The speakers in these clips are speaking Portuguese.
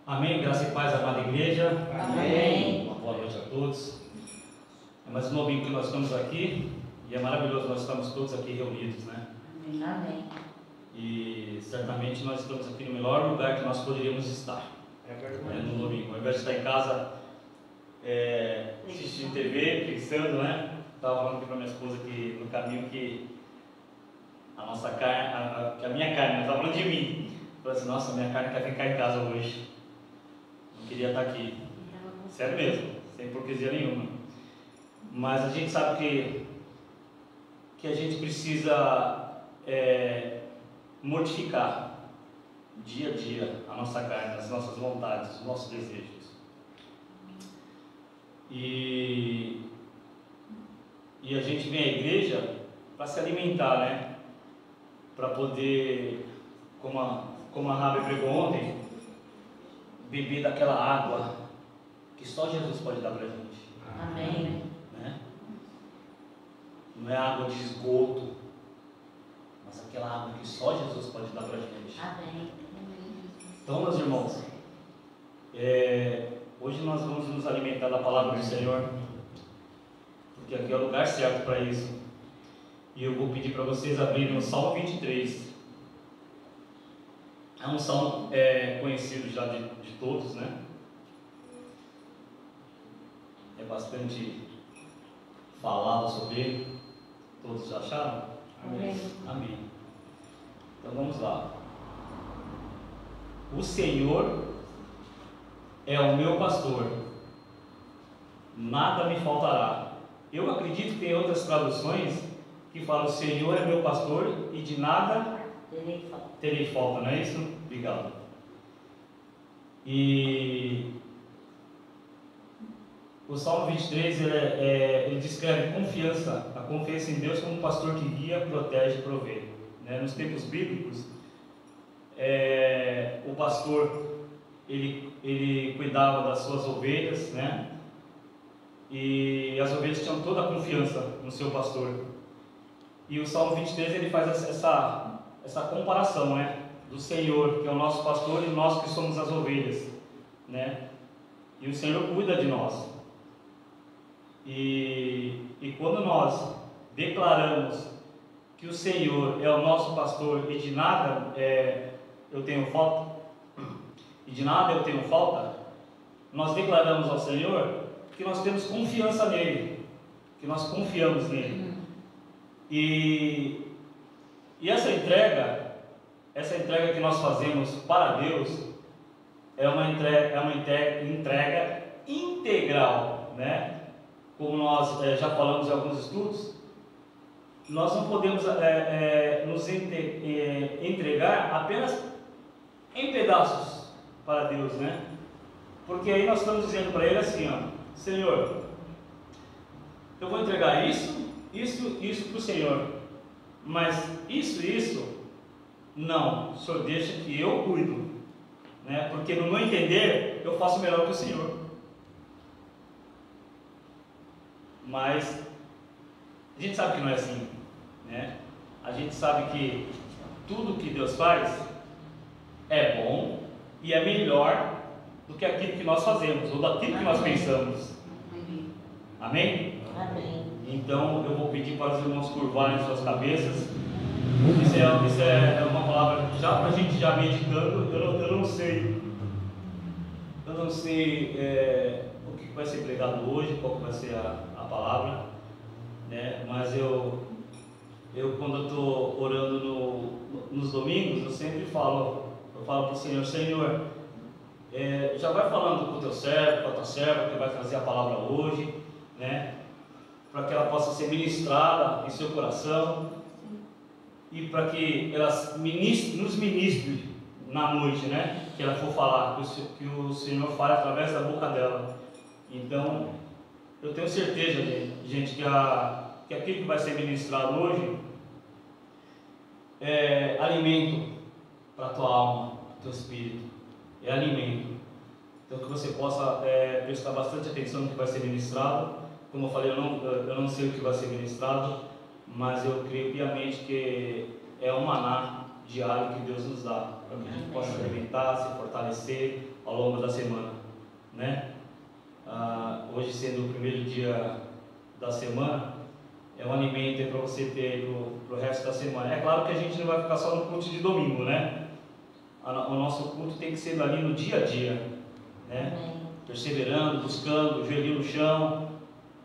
Amém, graça e paz, amada igreja. Amém. Uma boa noite a todos. É mais um domingo que nós estamos aqui e é maravilhoso nós estamos todos aqui reunidos, né? Amém. E certamente nós estamos aqui no melhor lugar que nós poderíamos estar, no domingo. Ao invés de estar em casa assistindo TV, pensando, né? Estava falando aqui para minha esposa que no caminho que a nossa carne, que a minha carne, estava falando de mim. Falei assim, nossa, minha carne quer ficar em casa hoje. Não queria estar aqui. Sério mesmo, sem hipocrisia nenhuma. Mas a gente sabe que a gente precisa mortificar dia a dia a nossa carne, as nossas vontades, os nossos desejos. E a gente vem à igreja para se alimentar, né? Para poder, como a Rabi pregou ontem, beber daquela água que só Jesus pode dar para a gente. Amém. Né? Não é água de esgoto, mas aquela água que só Jesus pode dar para a gente. Amém. Então, meus irmãos, hoje nós vamos nos alimentar da palavra do Senhor, porque aqui é o lugar certo para isso. E eu vou pedir para vocês abrirem o Salmo 23. É um salmo conhecido já de todos, né? É bastante falado sobre ele. Todos já acharam? Amém. Amém. Então vamos lá. O Senhor é o meu pastor, nada me faltará. Eu acredito que tem outras traduções que falam: o Senhor é meu pastor e de nada terei falta, não é isso? Obrigado. E o Salmo 23 ele descreve a confiança em Deus como um pastor que guia, protege e provê, né? Nos tempos bíblicos, o pastor ele cuidava das suas ovelhas, né? E as ovelhas tinham toda a confiança no seu pastor. E o Salmo 23 ele faz essa comparação, né? Do Senhor, que é o nosso pastor, e nós que somos as ovelhas, né? E o Senhor cuida de nós. E quando nós declaramos que o Senhor é o nosso pastor e de nada eu tenho falta, nós declaramos ao Senhor que nós temos confiança nele, que nós confiamos nele. E essa entrega que nós fazemos para Deus é uma entrega integral, né? Como nós já falamos em alguns estudos, nós não podemos nos entregar apenas em pedaços para Deus, né? Porque aí nós estamos dizendo para Ele assim, ó: Senhor, eu vou entregar isso para o Senhor, mas isso, não, o Senhor deixa que eu cuido, né? Porque no meu entender, eu faço melhor que o Senhor. Mas a gente sabe que não é assim, né? A gente sabe que tudo que Deus faz é bom e é melhor do que aquilo que nós fazemos, ou daquilo que nós pensamos. Amém? Amém. Então eu vou pedir para os irmãos curvarem suas cabeças. Isso é uma palavra já para a gente já meditando. Eu não sei o que vai ser pregado hoje, qual que vai ser a palavra, né? Mas eu quando eu estou orando nos domingos, eu sempre falo para o Senhor: Senhor, já vai falando com o teu servo, com a tua serva que vai trazer a palavra hoje, né? Para que ela possa ser ministrada em seu coração e para que ela nos ministre na noite, né? Que ela for falar, que o Senhor fale através da boca dela. Então, eu tenho certeza, gente, que aquilo que vai ser ministrado hoje é alimento para a tua alma, para o teu espírito, é alimento. Então, que você possa prestar bastante atenção no que vai ser ministrado. Como eu falei, eu não sei o que vai ser ministrado, mas eu creio piamente que é um maná diário que Deus nos dá. para que a gente possa alimentar, se fortalecer ao longo da semana, né? Hoje sendo o primeiro dia da semana, é um alimento para você ter para o resto da semana. É claro que a gente não vai ficar só no culto de domingo, né? O nosso culto tem que ser ali no dia a dia, né? Perseverando, buscando, joelho no chão,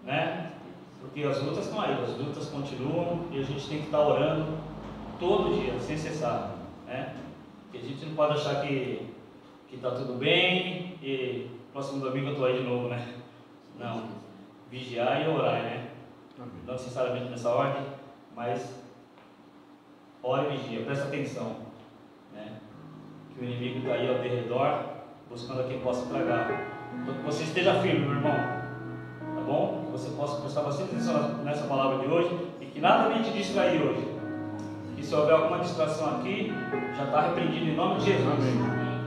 né? Porque as lutas estão aí, as lutas continuam e a gente tem que estar orando todo dia, sem cessar, né? Porque a gente não pode achar que está tudo bem e próximo domingo eu estou aí de novo, né? Não, vigiar e orar, né? Não necessariamente nessa ordem, mas ora e vigia, presta atenção, né? Que o inimigo está aí ao derredor, buscando a quem possa tragar. Então, que você esteja firme, meu irmão, tá bom? Que você possa prestar bastante atenção nessa palavra de hoje e que nada venha te distrair hoje. Que se houver alguma distração aqui, já está repreendido em nome de Jesus.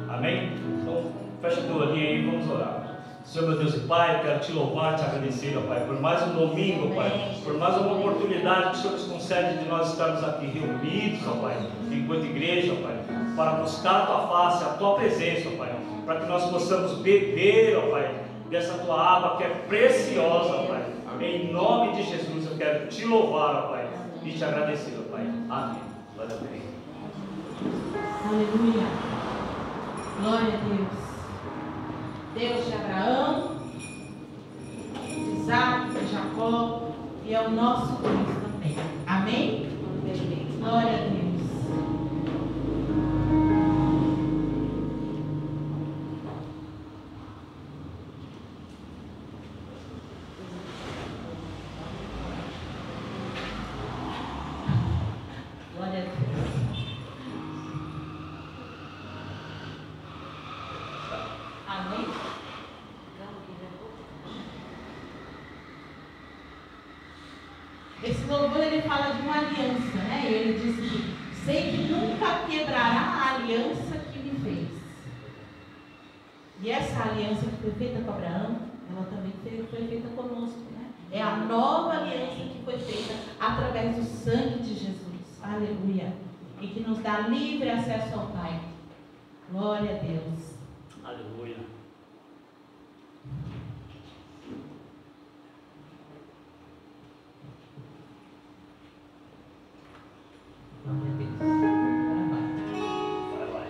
Amém? Então, fecha a tua olhinha aí e vamos orar. Senhor, meu Deus e Pai, eu quero te louvar, te agradecer, ó Pai, por mais um domingo, Pai, por mais uma oportunidade que o Senhor nos concede de nós estarmos aqui reunidos, ó Pai, enquanto igreja, ó Pai, para buscar a Tua face, a Tua presença, ó Pai, para que nós possamos beber, ó Pai, dessa Tua água que é preciosa, ó Pai. Em nome de Jesus eu quero te louvar, ó Pai, e te agradecer, ó Pai. Amém. Glória a Deus. Aleluia. Glória a Deus. Deus de Abraão, de Isaac, de Jacó, e é o nosso Deus também. Amém? Glória a Deus. Glória a Deus. Amém? Esse louvor ele fala de uma aliança, né? E ele diz que sei que nunca quebrará a aliança que me fez. E essa aliança que foi feita com Abraão, ela também foi feita conosco, né? É a nova aliança que foi feita através do sangue de Jesus. Aleluia. E que nos dá livre acesso ao Pai. Glória a Deus. Aleluia. Glória a Deus. Agora vai. Vai.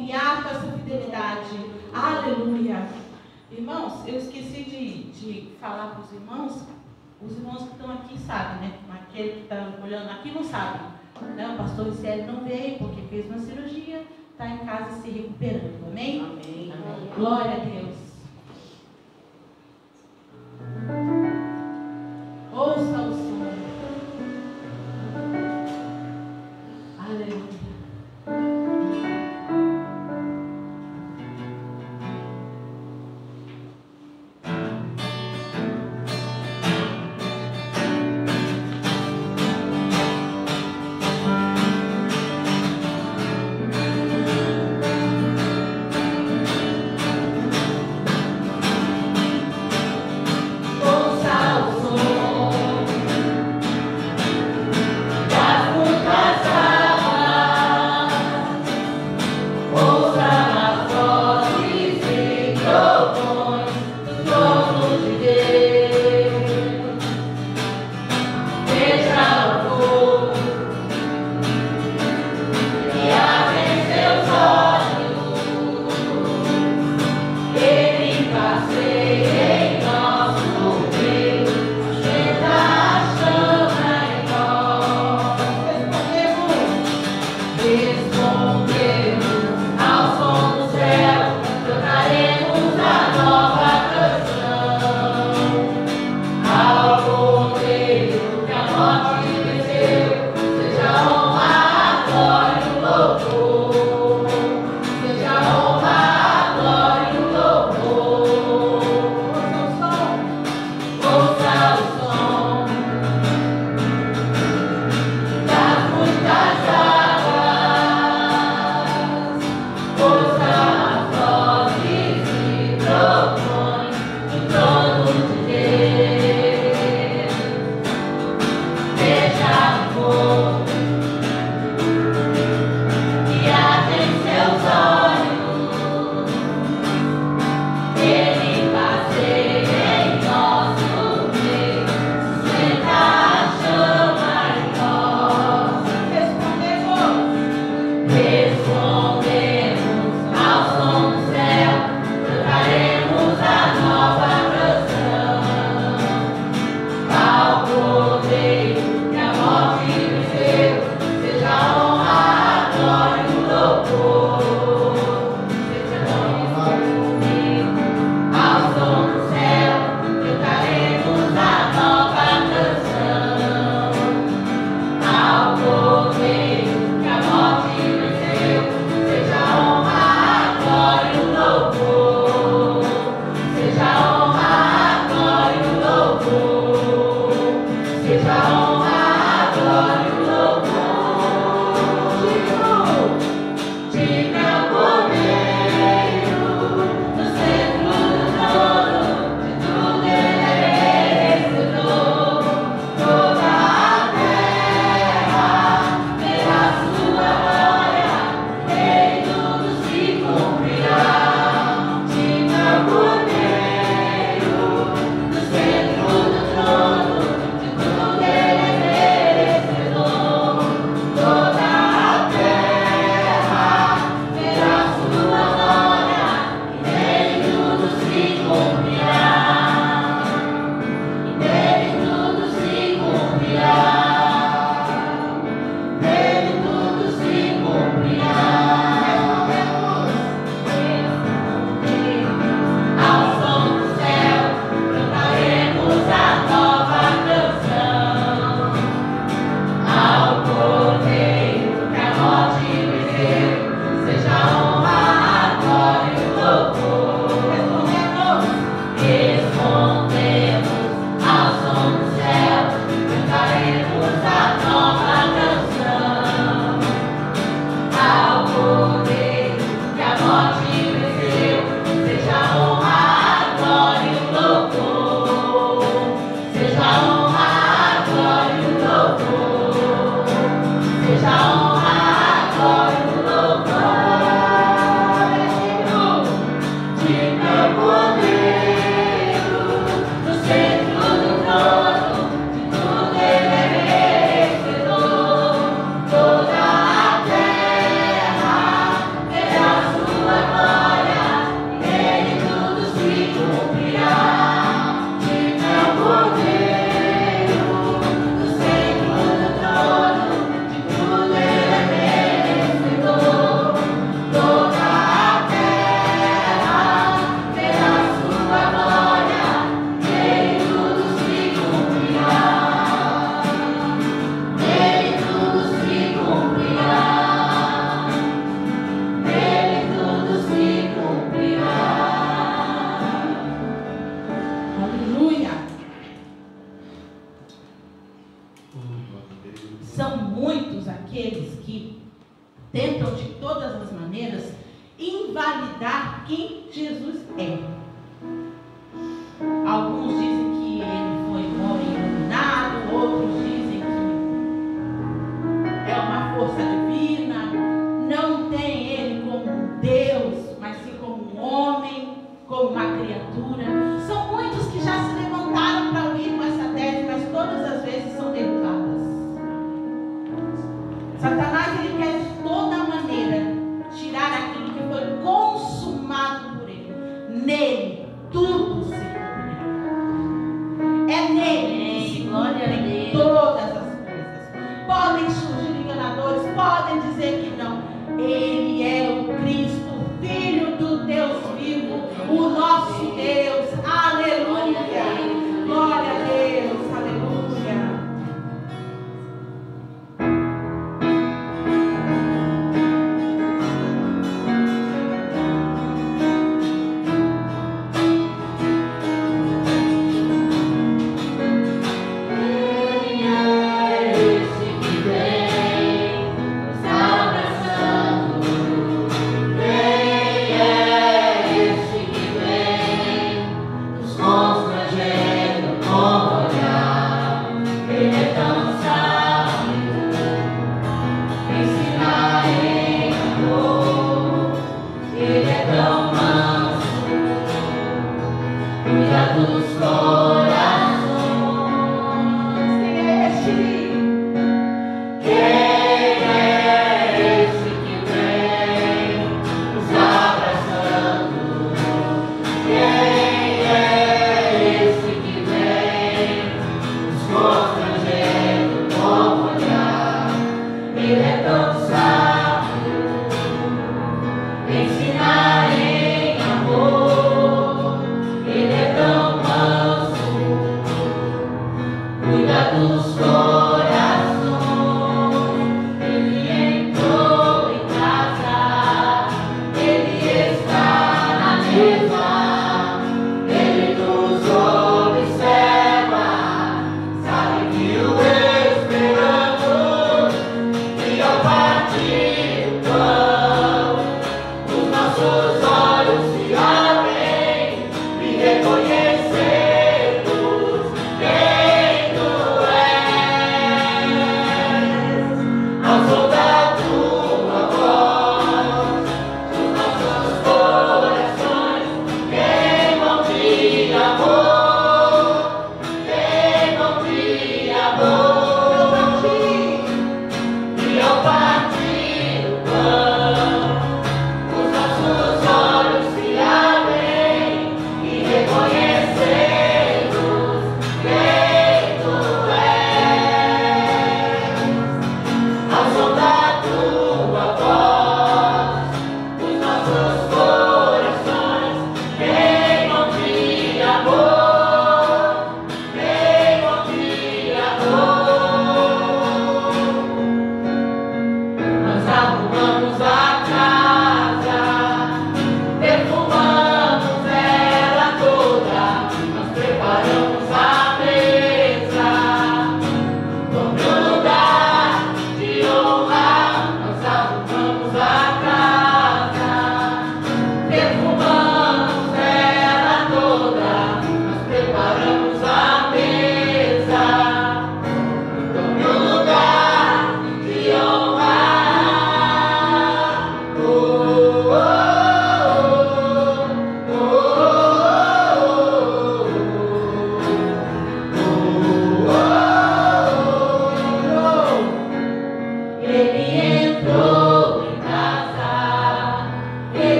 confiar com essa fidelidade. Aleluia. Irmãos, eu esqueci de falar para os irmãos que estão aqui sabem, né? Aquele que está olhando aqui não sabe. Não, o pastor Isélio não veio porque fez uma cirurgia, está em casa se recuperando. Amém? Amém. Amém. Glória a Deus. Ouça o som. Aleluia. invalidar quem Jesus é. Alguns dizem que ele foi um homem iluminado, outros dizem que é uma força divina, não tem ele como Deus, mas sim como um homem, como uma criatura. São muitos que já se levantaram para ouvir com essa tese, mas todas as vezes são derrubadas. Satanás, ele quer de toda maneira tirar aquilo que foi consumado por ele. Nele tudo se cumprirá. É nele que se cumprem todas as coisas. Podem surgir enganadores, podem dizer que não. Ele é o Cristo, Filho do Deus vivo, o nosso Deus. Aleluia. Glória a Deus. Aleluia.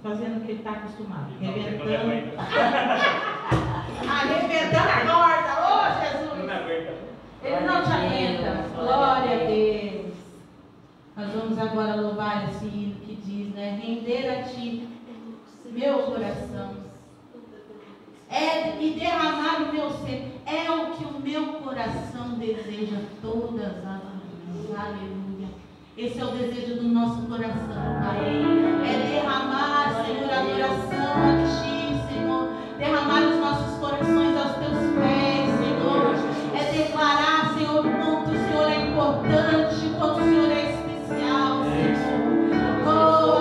fazendo o que ele está acostumado. Não, ele não me Arrebentando. aguenta. Arrebentando a corda. Ô, Jesus! Não me aguenta. Ele não te aguenta. Glória a Deus. Nós vamos agora louvar esse hino que diz, né? Render a ti, meu coração. E derramar o meu ser. É o que o meu coração deseja todas as vezes. Aleluia. Esse é o desejo do nosso coração, Pai. É derramar, Senhor, adoração a ti, Senhor. Derramar os nossos corações aos teus pés, Senhor. É declarar, Senhor, o quanto o Senhor é importante, o quanto o Senhor é especial, Senhor. Oh,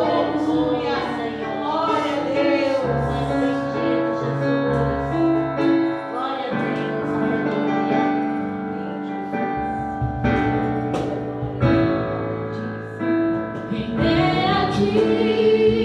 aleluia. Glória a Deus. Glória a Deus, aleluia. Render a ti.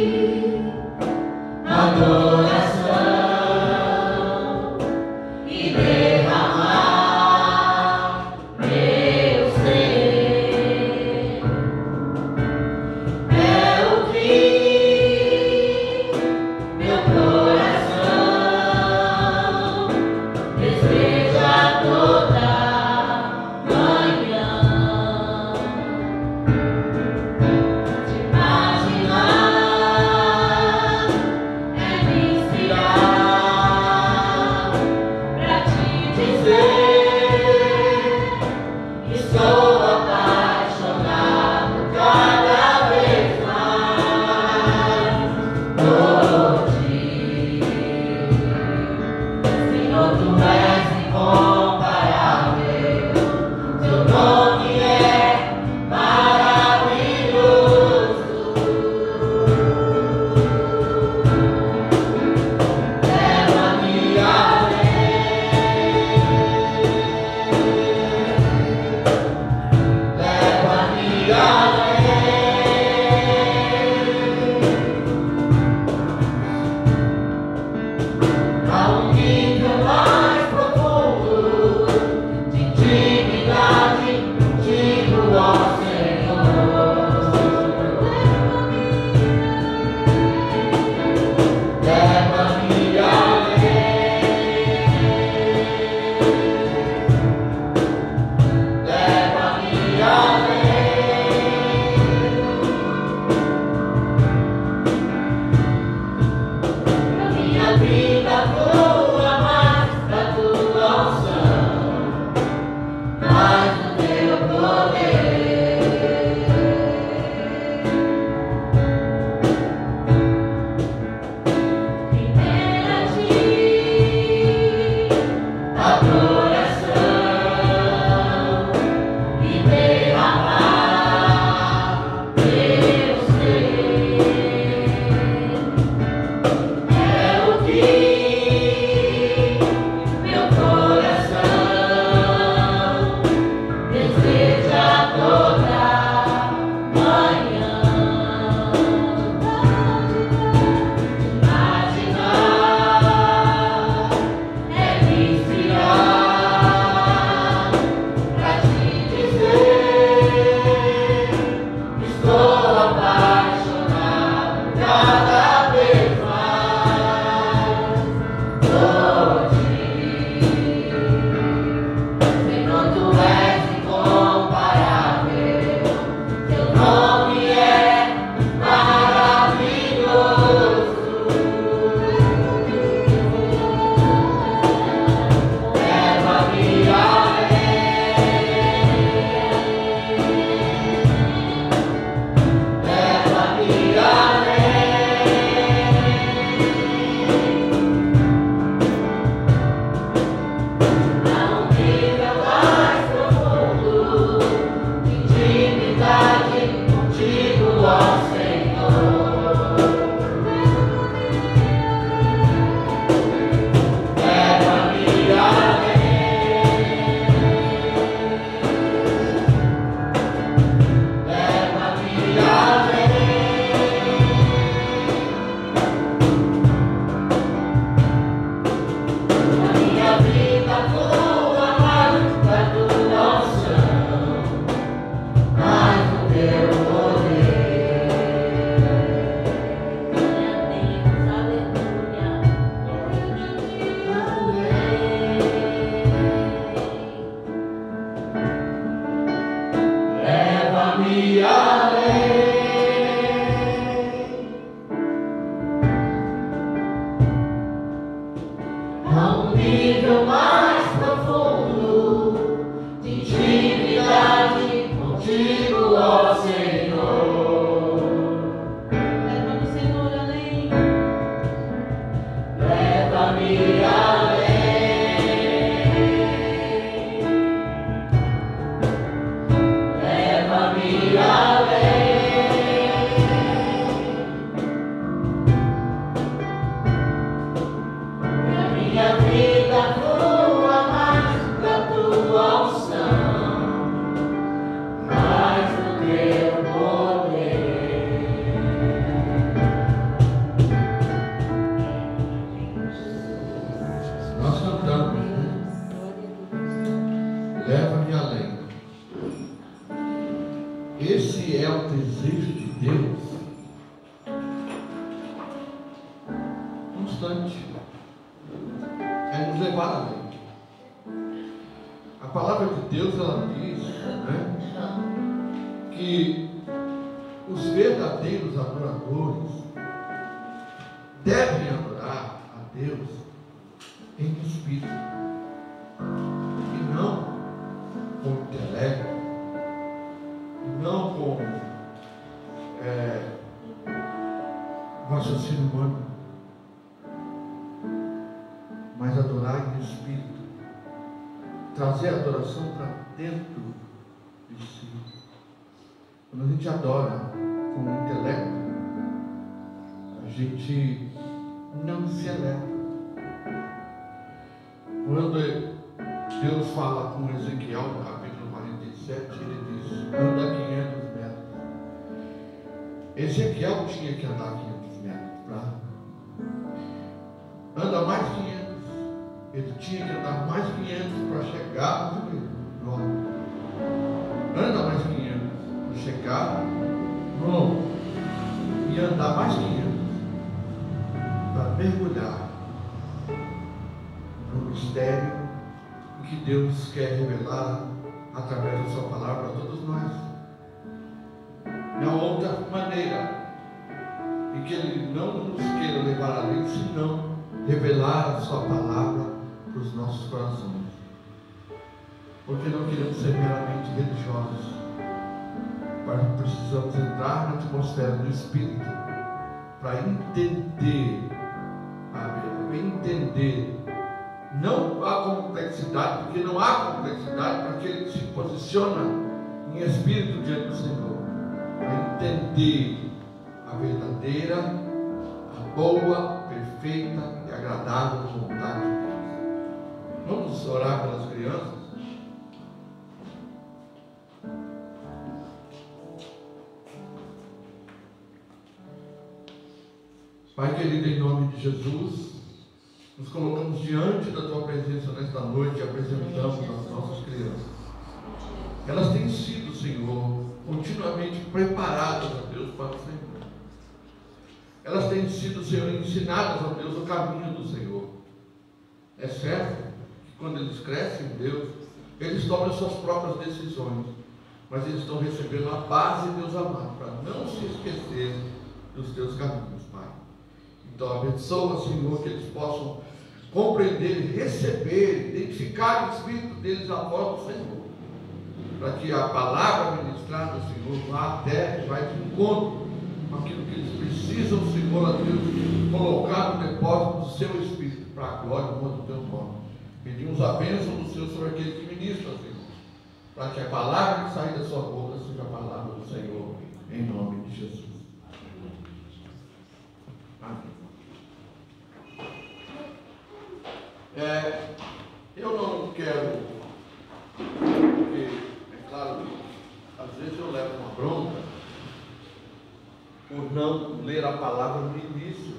constante, é nos levar além. A palavra de Deus, ela diz, né, que os verdadeiros adoradores devem adorar a Deus em espírito e não com intelecto, e não com raciocínio humano, mas adorar em espírito, trazer a adoração para dentro de si. Quando a gente adora com o intelecto, a gente não se eleva. Quando Deus fala com Ezequiel no capítulo 47, ele diz: anda 500 metros. Ezequiel tinha que andar 500 metros para anda mais 500. Ele tinha que andar mais 500 para chegar no Senhor. Anda mais 500 para chegar no e andar mais 500 para mergulhar no mistério que Deus quer revelar através da sua palavra a todos nós. Não há outra maneira em que Ele não nos queira levar além, senão revelar a sua palavra para os nossos corações. Porque não queremos ser meramente religiosos, mas precisamos entrar na atmosfera do Espírito para entender não a complexidade, porque não há complexidade para aquele que se posiciona em espírito diante do Senhor, para entender a verdadeira, a boa, perfeita e agradável vontade de Deus. Vamos orar pelas crianças? Pai querido, em nome de Jesus, nos colocamos diante da Tua presença nesta noite e apresentamos as nossas crianças. Elas têm sido, Senhor, continuamente preparadas, a Deus, para o Senhor. Elas têm sido, Senhor, ensinadas, a Deus, o caminho do Senhor. É certo que quando eles crescem, Deus, eles tomam as suas próprias decisões, mas eles estão recebendo a base, Deus amado, para não se esquecer dos Teus caminhos, Pai. Então abençoa, Senhor, que eles possam compreender, receber, identificar o Espírito deles a voz do Senhor, para que a palavra ministrada, Senhor, vá até, vai de encontro com aquilo que eles precisam, Senhor, a Deus, colocar no depósito do Seu Espírito, para a glória e honra do Teu nome. Pedimos a bênção do Senhor sobre aquele que ministra, Senhor, para que a palavra que sai da sua boca seja a palavra do Senhor, em nome de Jesus. Amém. Eu não quero, porque é claro que às vezes eu levo uma bronca por não ler a palavra no início,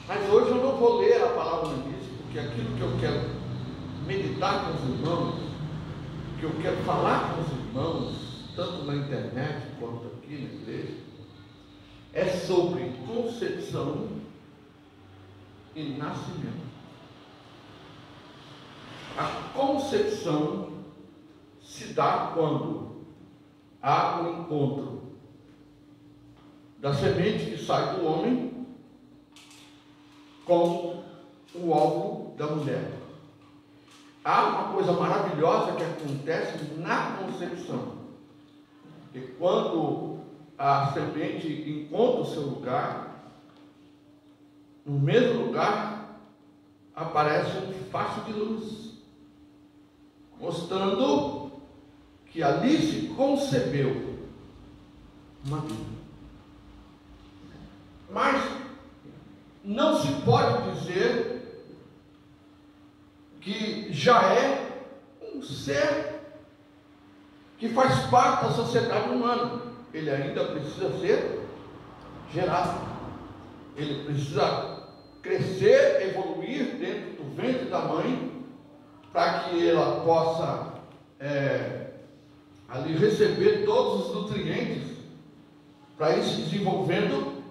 mas hoje eu não vou ler a palavra no início, porque aquilo que eu quero meditar com os irmãos, que eu quero falar com os irmãos, tanto na internet quanto aqui na igreja, é sobre concepção e nascimento. A concepção se dá quando há um encontro da semente que sai do homem com o óvulo da mulher. Há uma coisa maravilhosa que acontece na concepção, que quando a semente encontra o seu lugar, no mesmo lugar aparece um facho de luz, mostrando que ali se concebeu uma vida. Mas não se pode dizer que já é um ser que faz parte da sociedade humana. Ele ainda precisa ser gerado. Ele precisa crescer, evoluir dentro do ventre da mãe, para que ela possa ali receber todos os nutrientes, para ir se desenvolvendo,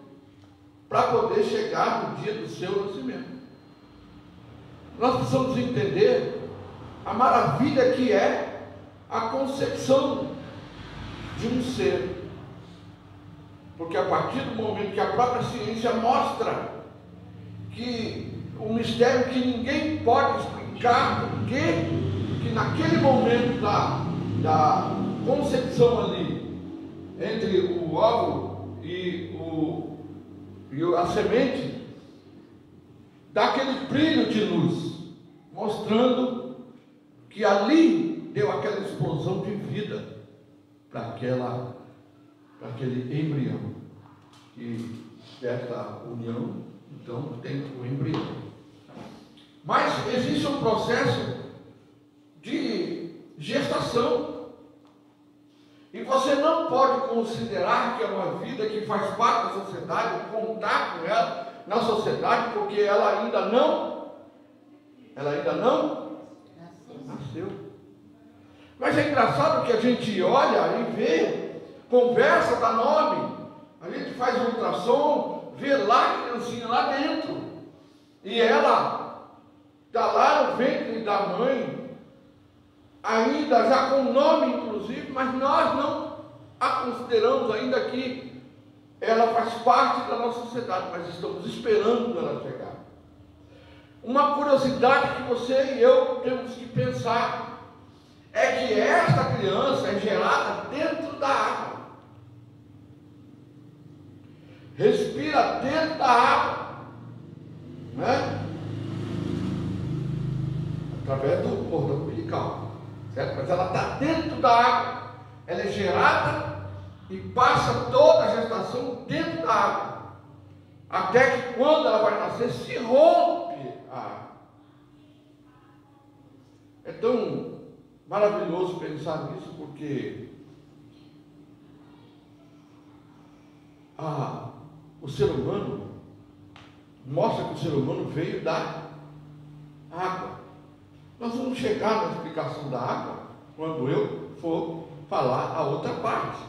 para poder chegar no dia do seu nascimento. Nós precisamos entender a maravilha que é a concepção de um ser. Porque a partir do momento que a própria ciência mostra que um mistério que ninguém pode explicar, que naquele momento da concepção ali, entre o óvulo e a semente, dá aquele brilho de luz, mostrando que ali deu aquela explosão de vida para aquele embrião. E dessa união, então, tem o embrião. Mas existe um processo de gestação. E você não pode considerar que é uma vida que faz parte da sociedade, contar com ela na sociedade, porque ela ainda não nasceu. Mas é engraçado que a gente olha e vê, conversa, dá nome, a gente faz um ultrassom, vê lá a criancinha lá dentro, e ela está lá no ventre da mãe, ainda já com nome inclusive, mas nós não a consideramos ainda que ela faz parte da nossa sociedade, mas estamos esperando ela chegar. Uma curiosidade que você e eu temos que pensar é que esta criança é gerada dentro da água, respira dentro da água, né? Através do cordão umbilical, certo? Mas ela está dentro da água, ela é gerada e passa toda a gestação dentro da água, até que quando ela vai nascer se rompe a água. É tão maravilhoso pensar nisso, porque o ser humano mostra que o ser humano veio da água. Nós vamos chegar na explicação da água quando eu for falar a outra parte.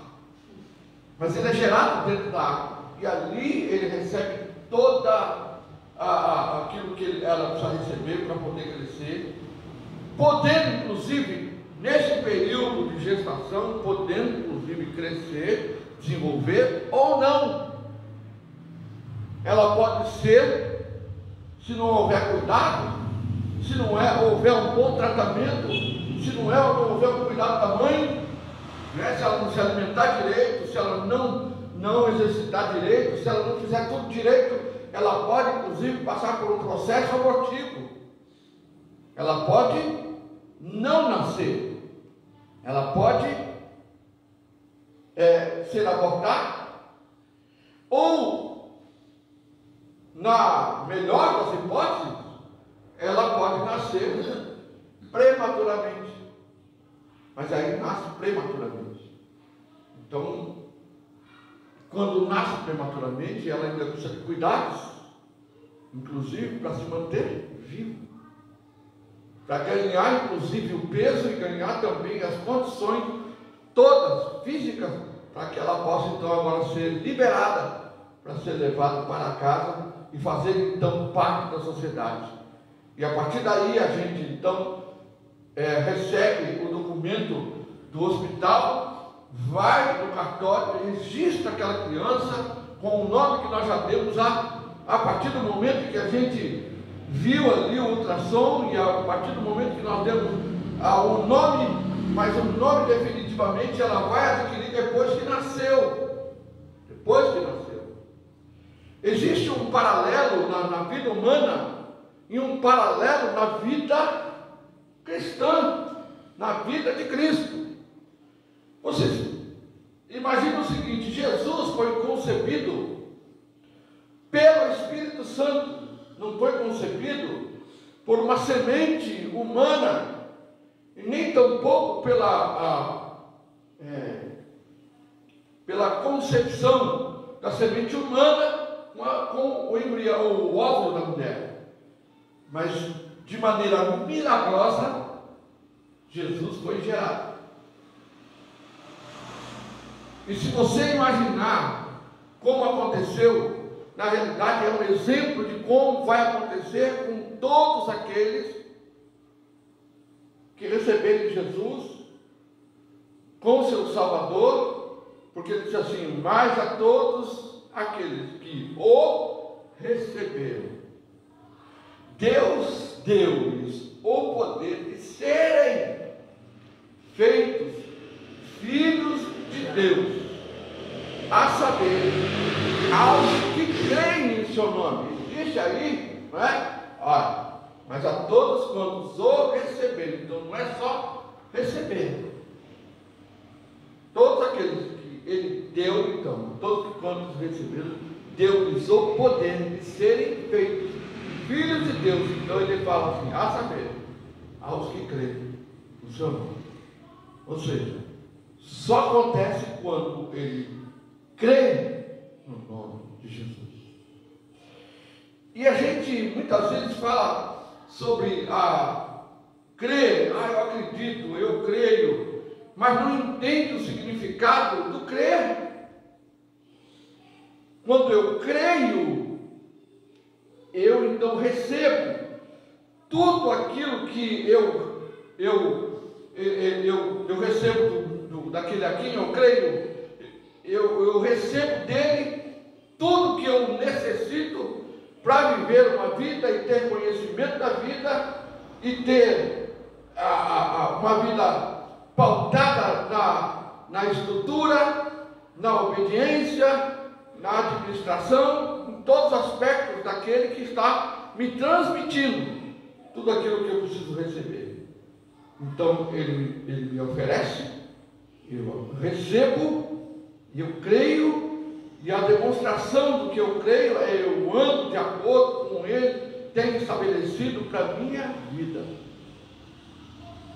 Mas ele é gerado dentro da água, e ali ele recebe toda aquilo que ela precisa receber para poder crescer, podendo inclusive nesse período de gestação, podendo inclusive crescer, desenvolver ou não. Ela pode ser, se não houver cuidado, se não houver um bom tratamento, se não houver um cuidado da mãe, né? Se ela não se alimentar direito, se ela não exercitar direito, se ela não fizer tudo direito, ela pode inclusive passar por um processo abortivo. Ela pode não nascer, ela pode ser abortada, ou, na melhor das hipóteses, ela pode nascer prematuramente, mas aí nasce prematuramente. Então, quando nasce prematuramente, ela ainda precisa de cuidados, inclusive para se manter vivo, para ganhar inclusive o peso e ganhar também as condições todas físicas, para que ela possa então agora ser liberada, para ser levada para casa e fazer então parte da sociedade. E a partir daí a gente então recebe o documento do hospital, vai no cartório, registra aquela criança com o nome que nós já demos a partir do momento que a gente viu ali o ultrassom, e a partir do momento que nós demos o nome, mas o nome definitivamente ela vai adquirir depois que nasceu. Depois que nasceu. Existe um paralelo na vida humana e um paralelo na vida cristã, na vida de Cristo. Vocês imaginam o seguinte: Jesus foi concebido pelo Espírito Santo, não foi concebido por uma semente humana, e nem tampouco pela concepção da semente humana com o embrião, o óvulo da mulher. Mas de maneira milagrosa, Jesus foi gerado. E se você imaginar como aconteceu, na realidade, é um exemplo de como vai acontecer com todos aqueles que receberem Jesus como seu Salvador, porque ele diz assim: mas a todos aqueles que o receberam, Deus deu-lhes o poder de serem feitos filhos de Deus, a saber, aos que creem em seu nome. Existe aí, não é? Olha, mas a todos quantos o receberam. Então não é só receber. Todos aqueles que ele deu, então, todos quantos receberam, deu-lhes o poder de serem feitos filhos de Deus. Então ele fala assim: a saber, aos que creem no seu nome. Ou seja, só acontece quando ele crê no nome de Jesus. E a gente muitas vezes fala sobre crer, eu acredito, eu creio, mas não entende o significado do crer. Quando eu creio, eu então recebo tudo aquilo que eu recebo daquele a quem eu creio. Eu recebo dele tudo que eu necessito para viver uma vida e ter conhecimento da vida e ter uma vida pautada na estrutura, na obediência, na administração, em todos os aspectos daquele que está me transmitindo tudo aquilo que eu preciso receber. Então ele me oferece, eu recebo, e eu creio, e a demonstração do que eu creio é eu ando de acordo com ele tem estabelecido para a minha vida.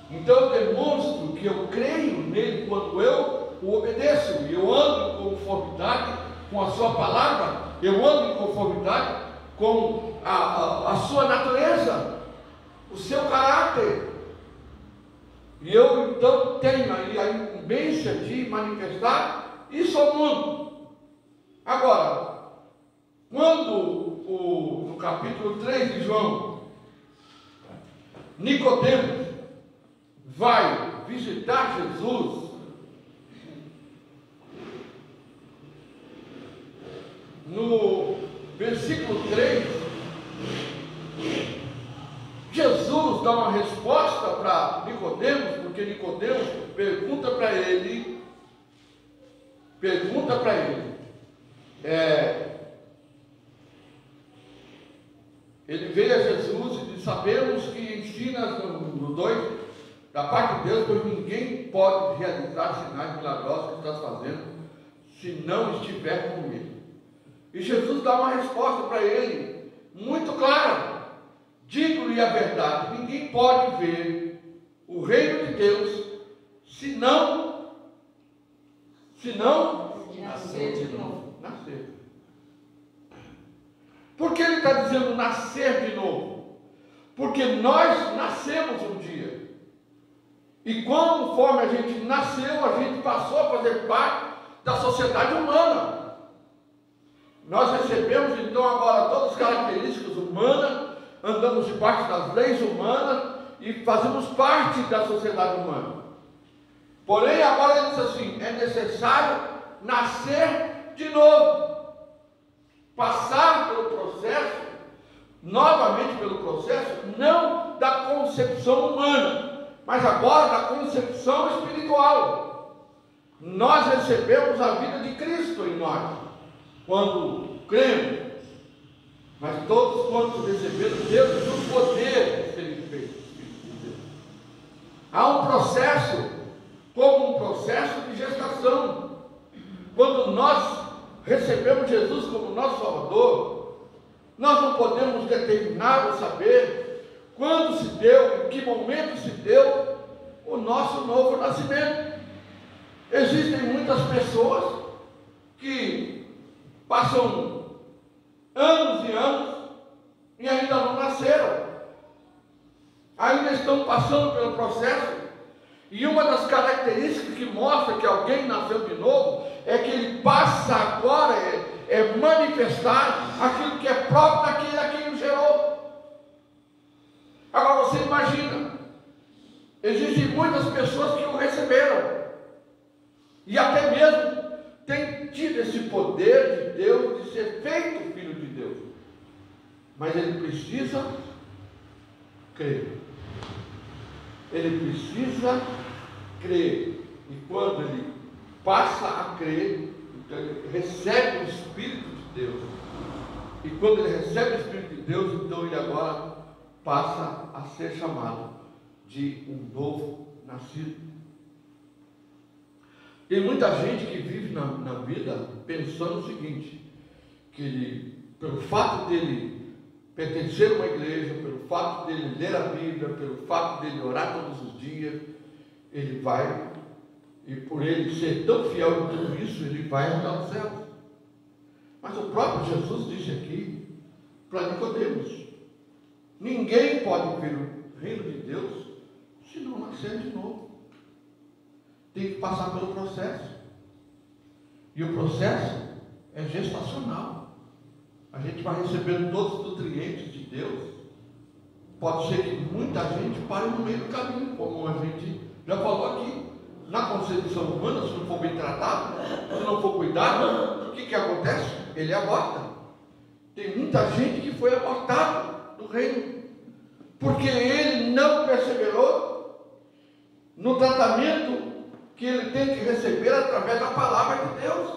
Então eu demonstro que eu creio nele quando eu o obedeço, e eu ando em conformidade com a sua palavra, eu ando em conformidade com a sua natureza, o seu caráter. E eu então tenho aí a incumbência de manifestar isso ao mundo. Agora, quando no capítulo 3 de João, Nicodemos vai visitar Jesus, no versículo 3, Jesus dá uma resposta para Nicodemos, porque Nicodemos pergunta para ele, ele veio a Jesus e disse: sabemos que ensinas no 2, da parte de Deus, pois ninguém pode realizar sinais milagrosos que estás fazendo, se não estiver com ele. E Jesus dá uma resposta para ele, muito clara: digo-lhe a verdade, ninguém pode ver o reino de Deus, se não nascer de novo. Nascer. Por que ele está dizendo nascer de novo? Porque nós nascemos um dia. E conforme a gente nasceu, a gente passou a fazer parte da sociedade humana. Nós recebemos então agora todas as características humanas, andamos debaixo das leis humanas e fazemos parte da sociedade humana. Porém, agora ele diz assim: é necessário nascer de novo, passar pelo processo, novamente pelo processo, não da concepção humana, mas agora da concepção espiritual. Nós recebemos a vida de Cristo em nós, quando cremos, mas todos quantos receberam Deus o poder de serem feitos filhos de Deus. Há um processo, como um processo de gestação. Quando nós recebemos Jesus como nosso Salvador, nós não podemos determinar ou saber quando se deu, em que momento se deu o nosso novo nascimento. Existem muitas pessoas que passam anos e anos e ainda não nasceram, ainda estão passando pelo processo. E uma das características que mostra que alguém nasceu de novo é que ele passa agora, é manifestar aquilo que é próprio daquele a quem o gerou. Agora você imagina, existem muitas pessoas que o receberam, e até mesmo têm tido esse poder de Deus, de ser feito filho de Deus, mas ele precisa crer. Ele precisa crer, e quando ele passa a crer, então ele recebe o Espírito de Deus, e quando ele recebe o Espírito de Deus, então ele agora passa a ser chamado de um novo nascido. Tem muita gente que vive na vida pensando o seguinte, que ele, pelo fato dele pertencer a uma igreja, pelo fato dele ler a Bíblia, pelo fato dele orar todos os dias, ele vai, e por ele ser tão fiel em tudo isso, ele vai ao céu. Mas o próprio Jesus disse aqui para Nicodemos: ninguém pode ver o reino de Deus se não nascer de novo. Tem que passar pelo processo, e o processo é gestacional. A gente vai recebendo todos os nutrientes de Deus. Pode ser que muita gente pare no meio do caminho, como a gente já falou aqui. Na concepção humana, se não for bem tratado, se não for cuidado, o que acontece? Ele aborta. Tem muita gente que foi abortada do reino, porque ele não perseverou no tratamento que ele tem que receber através da palavra de Deus.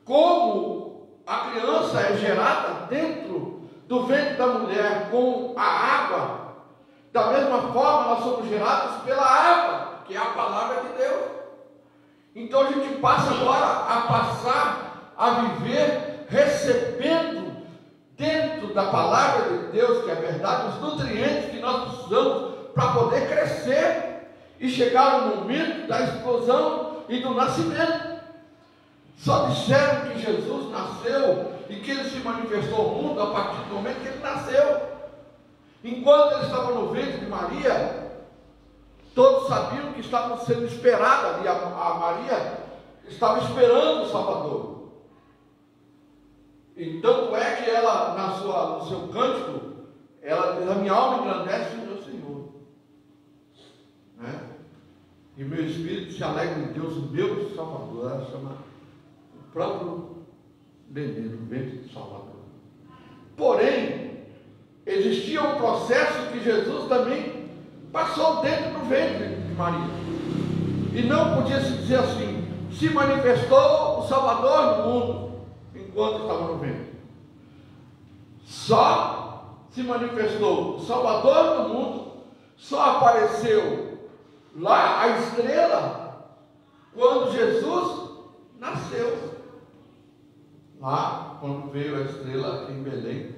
Como a criança é gerada dentro do ventre da mulher com a água, da mesma forma nós somos gerados pela água, que é a palavra de Deus. Então a gente passa agora a viver recebendo dentro da palavra de Deus, que é a verdade, os nutrientes que nós precisamos para poder crescer e chegar no momento da explosão e do nascimento. Só disseram que Jesus nasceu e que ele se manifestou ao mundo a partir do momento que ele nasceu. Enquanto ele estava no ventre de Maria, todos sabiam que estavam sendo esperados ali. A Maria estava esperando o Salvador. E tanto é que ela, no seu cântico, ela diz: a minha alma engrandece o meu Senhor, né? E meu espírito se alegra em Deus, o meu Salvador. Ela chama o próprio bebê no ventre de Salvador. Porém, existia um processo que Jesus também passou dentro do ventre de Maria, e não podia se dizer assim: se manifestou o Salvador no mundo enquanto estava no ventre. Só se manifestou o Salvador no mundo, só apareceu lá a estrela quando Jesus nasceu. Lá, quando veio a estrela em Belém,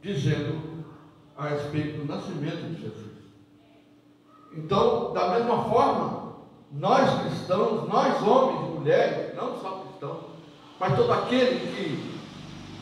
dizendo a respeito do nascimento de Jesus. Então, da mesma forma, nós cristãos, nós homens e mulheres, não só cristãos, mas todo aquele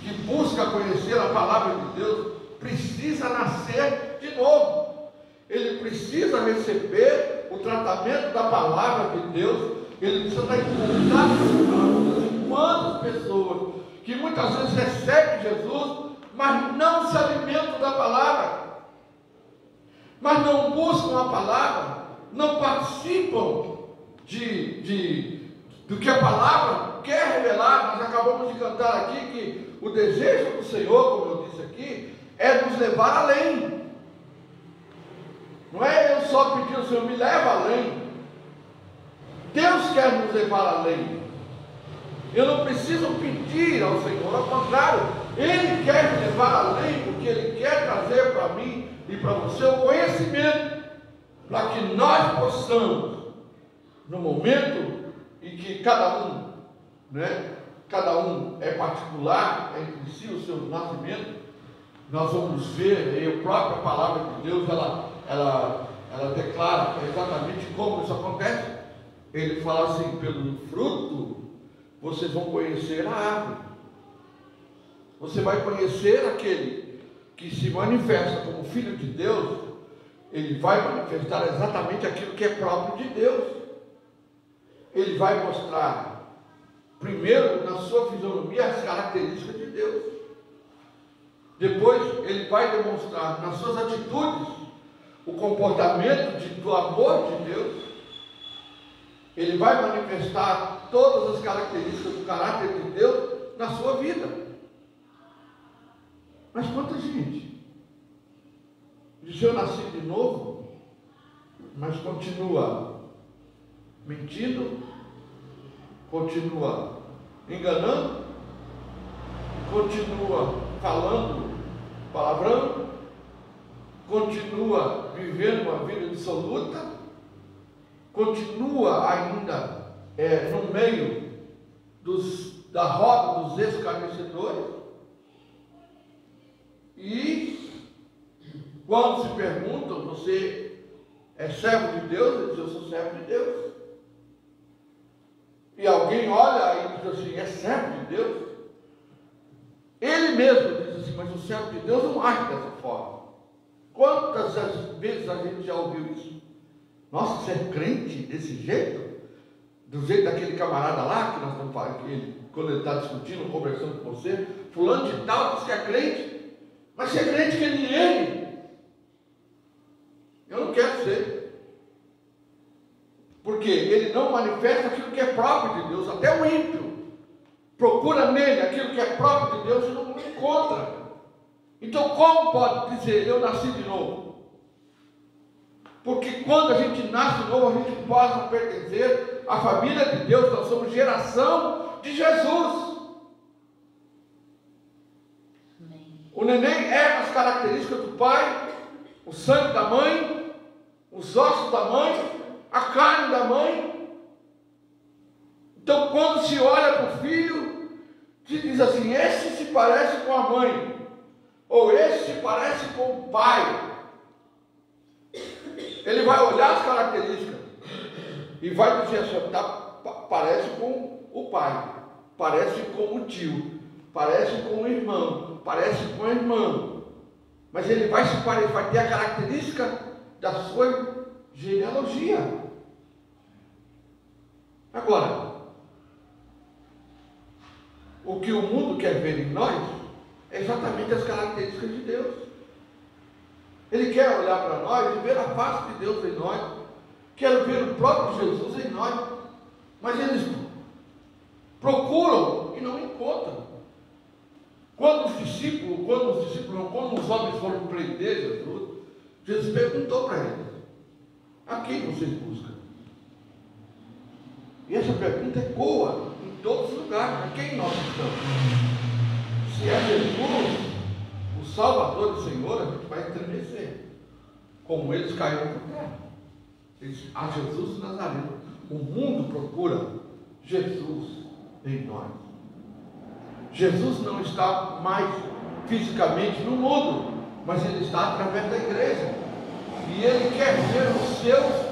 que busca conhecer a palavra de Deus, precisa nascer de novo. Ele precisa receber o tratamento da palavra de Deus. Ele precisa estar em contato com a palavra. Quantas pessoas que muitas vezes recebem Jesus, mas não se alimentam da palavra, mas não buscam a palavra, não participam do que a palavra quer revelar. Nós acabamos de cantar aqui que o desejo do Senhor, como eu disse aqui, é nos levar além. Não é eu só pedir ao Senhor: me leva além. Deus quer nos levar além. Eu não preciso pedir ao Senhor, ao contrário, Ele quer me levar além, porque Ele quer trazer para mim e para você o conhecimento, para que nós possamos, no momento em que cada um é particular entre si, o seu nascimento, nós vamos ver, e a própria palavra de Deus, ela declara exatamente como isso acontece. Ele fala assim: pelo fruto vocês vão conhecer a árvore. Você vai conhecer aquele que se manifesta como filho de Deus. Ele vai manifestar exatamente aquilo que é próprio de Deus. Ele vai mostrar primeiro na sua fisionomia as características de Deus. Depois ele vai demonstrar nas suas atitudes o comportamento do amor de Deus. Ele vai manifestar todas as características do caráter de Deus na sua vida. Mas quanta gente diz: eu nasci de novo, mas continua mentindo, continua enganando, continua falando palavrão, continua vivendo uma vida dissoluta, continua ainda no meio da roda dos escarnecedores. E quando se perguntam: você é servo de Deus? Ele diz: eu sou servo de Deus. E alguém olha e diz assim: é servo de Deus? Ele mesmo diz assim: mas o servo de Deus não age dessa forma. Quantas vezes a gente já ouviu isso? Nossa, você é crente desse jeito? Do jeito daquele camarada lá, que nós estamos falando, quando ele está discutindo, conversando com você, fulano de tal diz que é crente, mas você é crente que nem ele. Eu não quero ser. Porque ele não manifesta aquilo que é próprio de Deus. Até o ímpio procura nele aquilo que é próprio de Deus e não encontra. Então como pode dizer: eu nasci de novo? Porque quando a gente nasce de novo, a gente passa a pertencer à família de Deus. Nós somos geração de Jesus. Amém. O neném é as características do pai, o sangue da mãe, os ossos da mãe, a carne da mãe. Então quando se olha para o filho, se diz assim: esse se parece com a mãe, ou esse se parece com o pai. Ele vai olhar as características e vai dizer assim: parece com o pai, parece com o tio, parece com o irmão, parece com a irmã. Mas ele vai ter a característica da sua genealogia. Agora, o que o mundo quer ver em nós é exatamente as características de Deus. Ele quer olhar para nós e ver a face de Deus em nós, quer ver o próprio Jesus em nós, mas eles procuram e não encontram. Quando os homens foram prender Jesus, Jesus perguntou para eles: a quem vocês buscam? E essa pergunta ecoa em todos os lugares: a quem nós buscamos? Se é Jesus, o Salvador do Senhor, a gente vai estremecer, como eles caíram por terra. A Jesus Nazareno. O mundo procura Jesus em nós. Jesus não está mais fisicamente no mundo, mas ele está através da igreja. E ele quer ver os seus.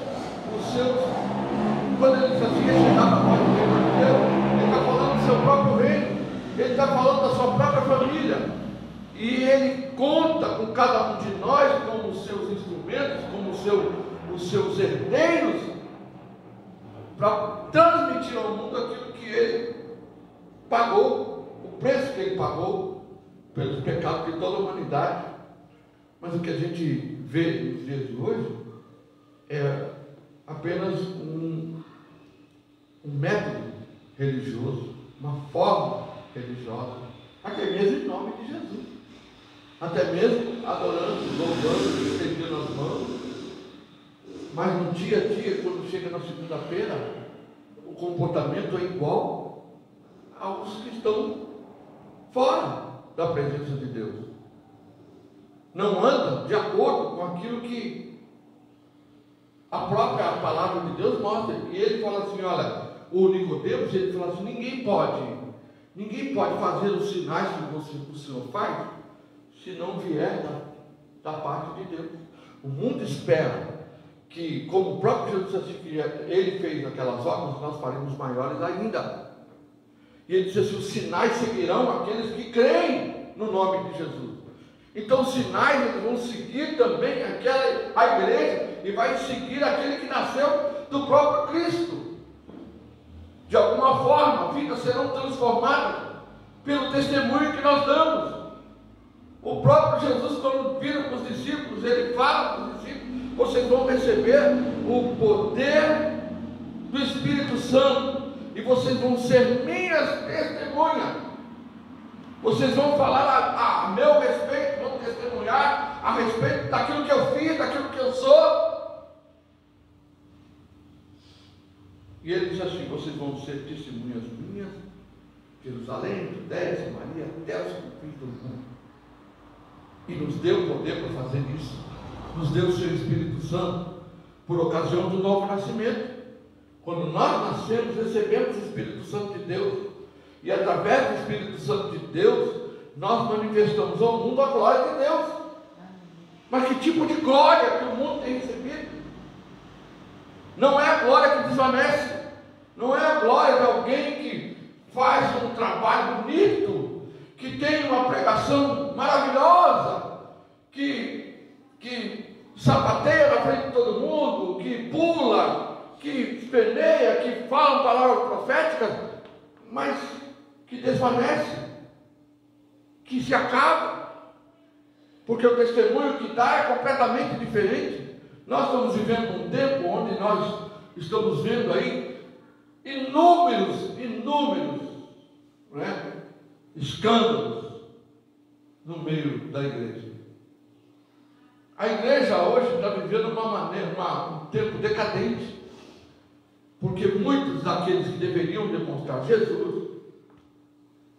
Quando ele diz assim: chegar na voz do reino de Deus, ele está falando do seu próprio reino, ele está falando da sua própria família. E ele conta com cada um de nós como os seus instrumentos, como os seus herdeiros, para transmitir ao mundo aquilo que ele pagou, o preço que ele pagou pelos pecados de toda a humanidade. Mas o que a gente vê nos dias de hoje é apenas um método religioso, uma forma religiosa, até mesmo em nome de Jesus. Até mesmo adorando, louvando, estendendo as mãos. Mas no dia a dia, quando chega na segunda-feira, o comportamento é igual aos que estão fora da presença de Deus. Não anda de acordo com aquilo que a própria palavra de Deus mostra. E ele fala assim: olha, o Nicodemos, ele fala assim: ninguém pode fazer os sinais que o Senhor faz, se não vier da parte de Deus. O mundo espera que, como o próprio Jesus disse que ele fez aquelas obras, nós faremos maiores ainda. E ele disse assim: os sinais seguirão aqueles que creem no nome de Jesus. Então os sinais eles vão seguir também a igreja, e vai seguir aquele que nasceu do próprio Cristo. De alguma forma, vidas serão transformadas pelo testemunho que nós damos. O próprio Jesus, quando vira para os discípulos, ele fala para os discípulos: vocês vão receber o poder do Espírito Santo e vocês vão ser minhas testemunhas. Vocês vão falar a meu respeito, vão testemunhar a respeito daquilo que eu fiz, daquilo que eu sou. E ele diz assim: vocês vão ser testemunhas minhas, Jerusalém, Judéia, Samaria, até os confins do mundo. E nos deu poder para fazer isso. Nos deu o seu Espírito Santo por ocasião do novo nascimento. Quando nós nascemos, recebemos o Espírito Santo de Deus. E através do Espírito Santo de Deus, nós manifestamos ao mundo a glória de Deus. Mas que tipo de glória que o mundo tem recebido? Não é a glória que desvanece. Não é a glória de alguém que faz um trabalho bonito, que tem uma pregação maravilhosa, que sapateia na frente de todo mundo, que pula, que esperneia, que fala palavras proféticas, mas que desvanece, que se acaba, porque o testemunho que dá é completamente diferente. Nós estamos vivendo um tempo onde nós estamos vendo aí inúmeros, escândalos no meio da igreja. A igreja hoje está vivendo um tempo decadente, porque muitos daqueles que deveriam demonstrar Jesus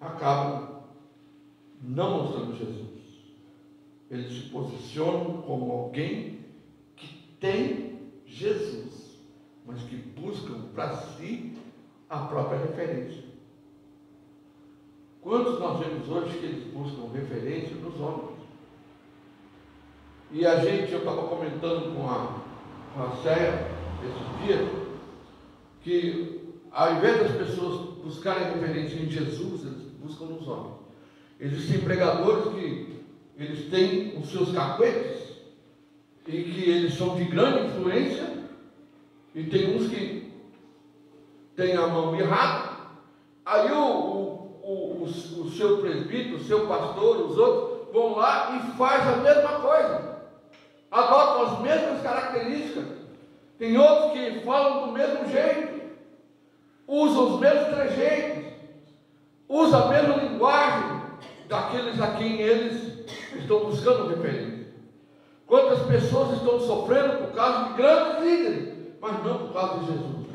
acabam não mostrando Jesus. Eles se posicionam como alguém que tem Jesus, mas que buscam para si a própria referência. Quantos nós vemos hoje que eles buscam referência nos homens? E eu estava comentando com a Céia esses dias, que ao invés das pessoas buscarem referência em Jesus, eles buscam nos homens. Existem pregadores que eles têm os seus cacuetes e que eles são de grande influência, e tem uns que têm a mão errada. Aí o seu presbítero, o seu pastor, os outros vão lá e faz a mesma coisa, adotam as mesmas características. Tem outros que falam do mesmo jeito, usam os mesmos trejeitos, usam a mesma linguagem daqueles a quem eles estão buscando referência. Quantas pessoas estão sofrendo por causa de grandes líderes, mas não por causa de Jesus.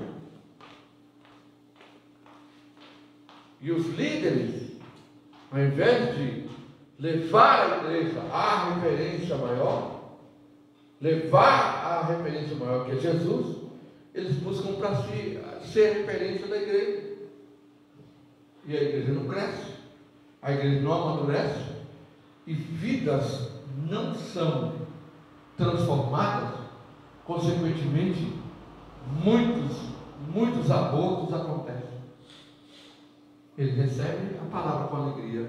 E os líderes, ao invés de levar a igreja à referência maior, levar a referência maior que é Jesus, eles buscam para si ser a referência da igreja. E a igreja não cresce, a igreja não amadurece, e vidas não são transformadas. Consequentemente, muitos abortos acontecem. Eles recebem a palavra com alegria,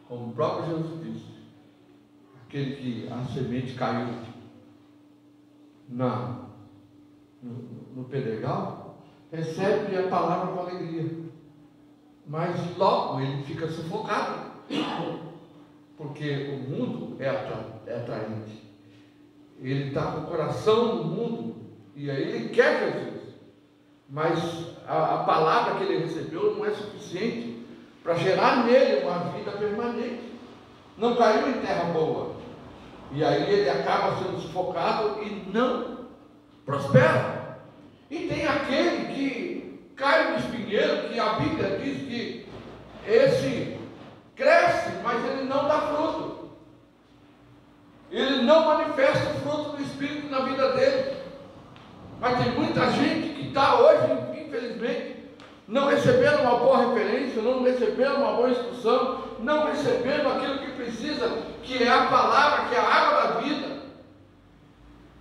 como o próprio Jesus disse. Aquele que a semente caiu no pedregal, recebe a palavra com alegria, mas logo ele fica sufocado, porque o mundo é atraente. Ele está com o coração no mundo, e aí ele quer Jesus, mas a palavra que ele recebeu não é suficiente para gerar nele uma vida permanente. Não caiu em terra boa, e aí ele acaba sendo sufocado e não prospera. E tem aquele que cai no espinheiro, que a Bíblia diz que esse cresce, mas ele não dá fruto. Ele não manifesta o fruto do Espírito na vida dele. Mas tem muita gente que está hoje, infelizmente, não recebendo uma boa referência, não recebendo uma boa instrução, não recebendo aquilo que precisa, que é a palavra, que é a água da vida,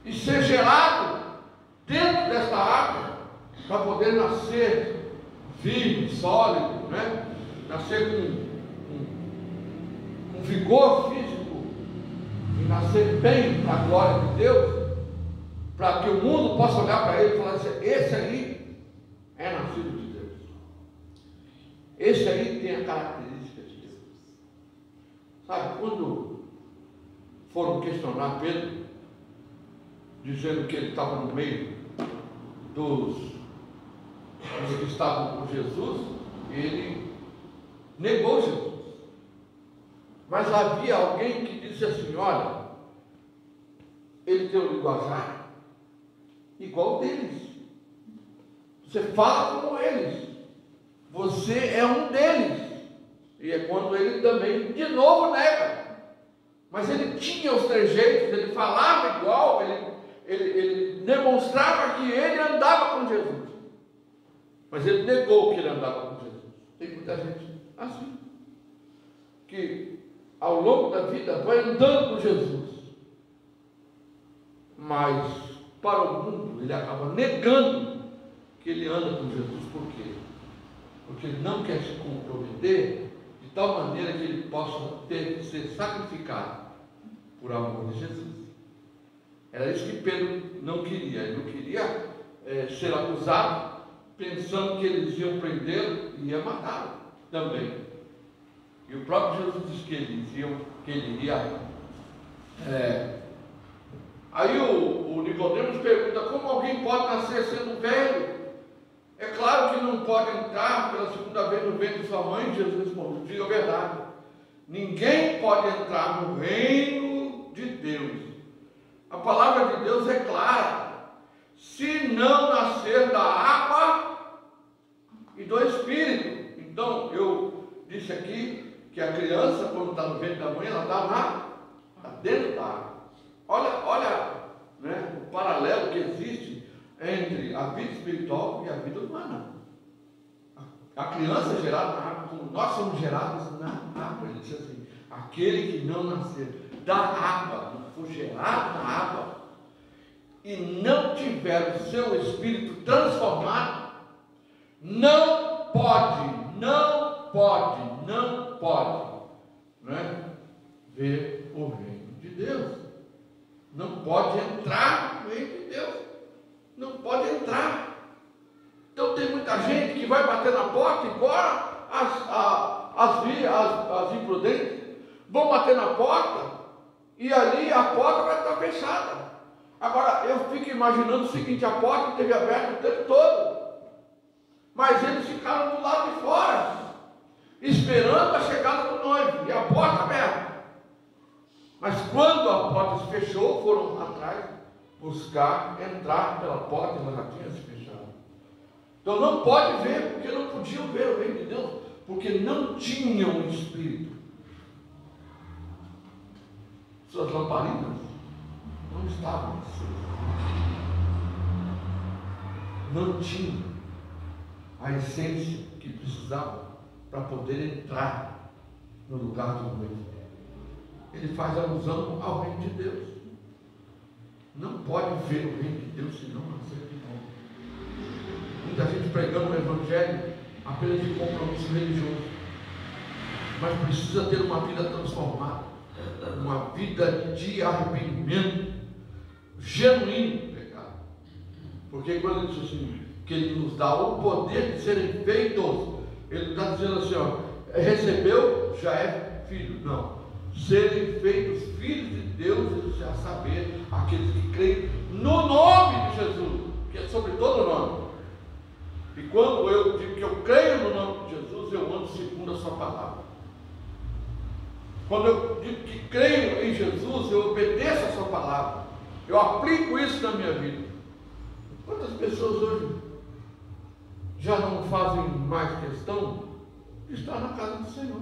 e ser gerado dentro desta água, para poder nascer firme, sólido, né? Nascer com vigor físico, e nascer bem para a glória de Deus, para que o mundo possa olhar para ele e falar assim: esse aí é nascido de Deus. esse aí tem a característica de Jesus. Sabe, quando foram questionar Pedro, dizendo que ele estava no meio dos que estavam com Jesus, ele negou Jesus. Mas havia alguém que disse assim: olha, ele tem um linguajar igual deles. Você fala como eles. Você é um deles. E é quando ele também, de novo, nega. Mas ele tinha os trejeitos, ele falava igual, ele demonstrava que ele andava com Jesus. Mas ele negou que ele andava com Jesus. Tem muita gente assim, que ao longo da vida vai andando com Jesus, mas para o mundo ele acaba negando que ele anda com Jesus. Por quê? Porque ele não quer se comprometer de tal maneira que ele possa ter que ser sacrificado por amor de Jesus. Era isso que Pedro não queria. Ele não queria ser acusado, pensando que eles iam prendê-lo e iam matá-lo também. E o próprio Jesus disse que ele iria. Aí o Nicodemos pergunta: como alguém pode nascer sendo velho? É claro que não pode entrar pela segunda vez no ventre de sua mãe. Jesus respondeu: diga a verdade. Ninguém pode entrar no reino de Deus. A palavra de Deus é clara: se não nascer da água e do Espírito. Então, eu disse aqui que a criança, quando está no ventre da mãe, ela está dentro da água. Olha né, o paralelo que existe entre a vida espiritual e a vida humana. A criança é gerada na água, como nós somos gerados na água. Ele diz assim: aquele que não nascer da água, não for gerado na água, e não tiver o seu espírito transformado, não pode né, ver o reino de Deus. Não pode entrar no reino de Deus. Não pode entrar. Então tem muita gente que vai bater na porta, embora as imprudentes vão bater na porta, e ali a porta vai estar fechada. Agora eu fico imaginando o seguinte: a porta esteve aberta o tempo todo, mas eles ficaram do lado de fora, esperando a chegada do noivo, e a porta aberta. Mas quando a porta se fechou, foram atrás buscar entrar pela porta, e ela já tinha se fechado. Então não pode ver, porque não podiam ver o reino de Deus, porque não tinham o Espírito. Suas lamparinas não estavam acesas. Não tinham a essência que precisavam para poder entrar no lugar do noivo. Ele faz alusão ao reino de Deus. Não pode ver o reino de Deus se não nascer de novo. Muita gente pregando o evangelho apenas de compromisso religioso, mas precisa ter uma vida transformada, uma vida de arrependimento genuíno do pecado. Porque quando ele diz assim, que ele nos dá o poder de serem feitos, ele está dizendo assim, ó, recebeu, já é filho. Não, serem feitos filhos de Deus, isso é a saber, aqueles que creem no nome de Jesus, que é sobre todo nome. E quando eu digo que eu creio no nome de Jesus, eu ando segundo a sua palavra. Quando eu digo que creio em Jesus, eu obedeço a sua palavra. Eu aplico isso na minha vida. Quantas pessoas hoje já não fazem mais questão de estar na casa do Senhor?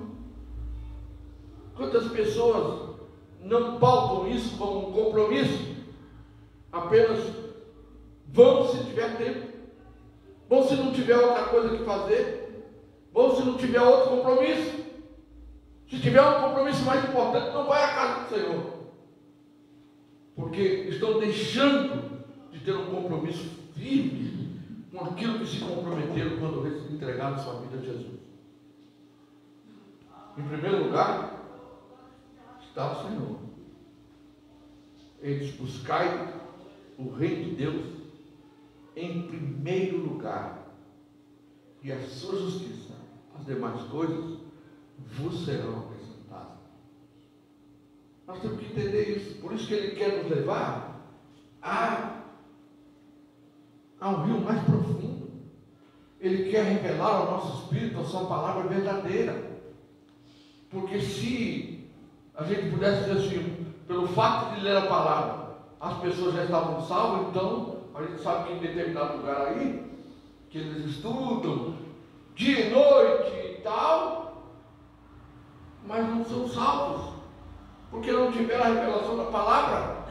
Quantas pessoas não pautam isso como um compromisso? Apenas vão se tiver tempo, vão se não tiver outra coisa que fazer, vão se não tiver outro compromisso. Se tiver um compromisso mais importante, não vai à casa do Senhor, porque estão deixando de ter um compromisso firme com aquilo que se comprometeram quando entregaram sua vida a Jesus. Em primeiro lugar está o Senhor. Ele diz: buscai o reino de Deus em primeiro lugar, e a sua justiça, as demais coisas vos serão acrescentadas. Nós temos que entender isso. Por isso que Ele quer nos levar a um rio mais profundo. Ele quer revelar ao nosso espírito a sua palavra verdadeira. Porque se a gente pudesse dizer assim, pelo fato de ler a palavra, as pessoas já estavam salvas, então a gente sabe que em determinado lugar aí, que eles estudam dia e noite e tal, mas não são salvos, porque não tiveram a revelação da palavra,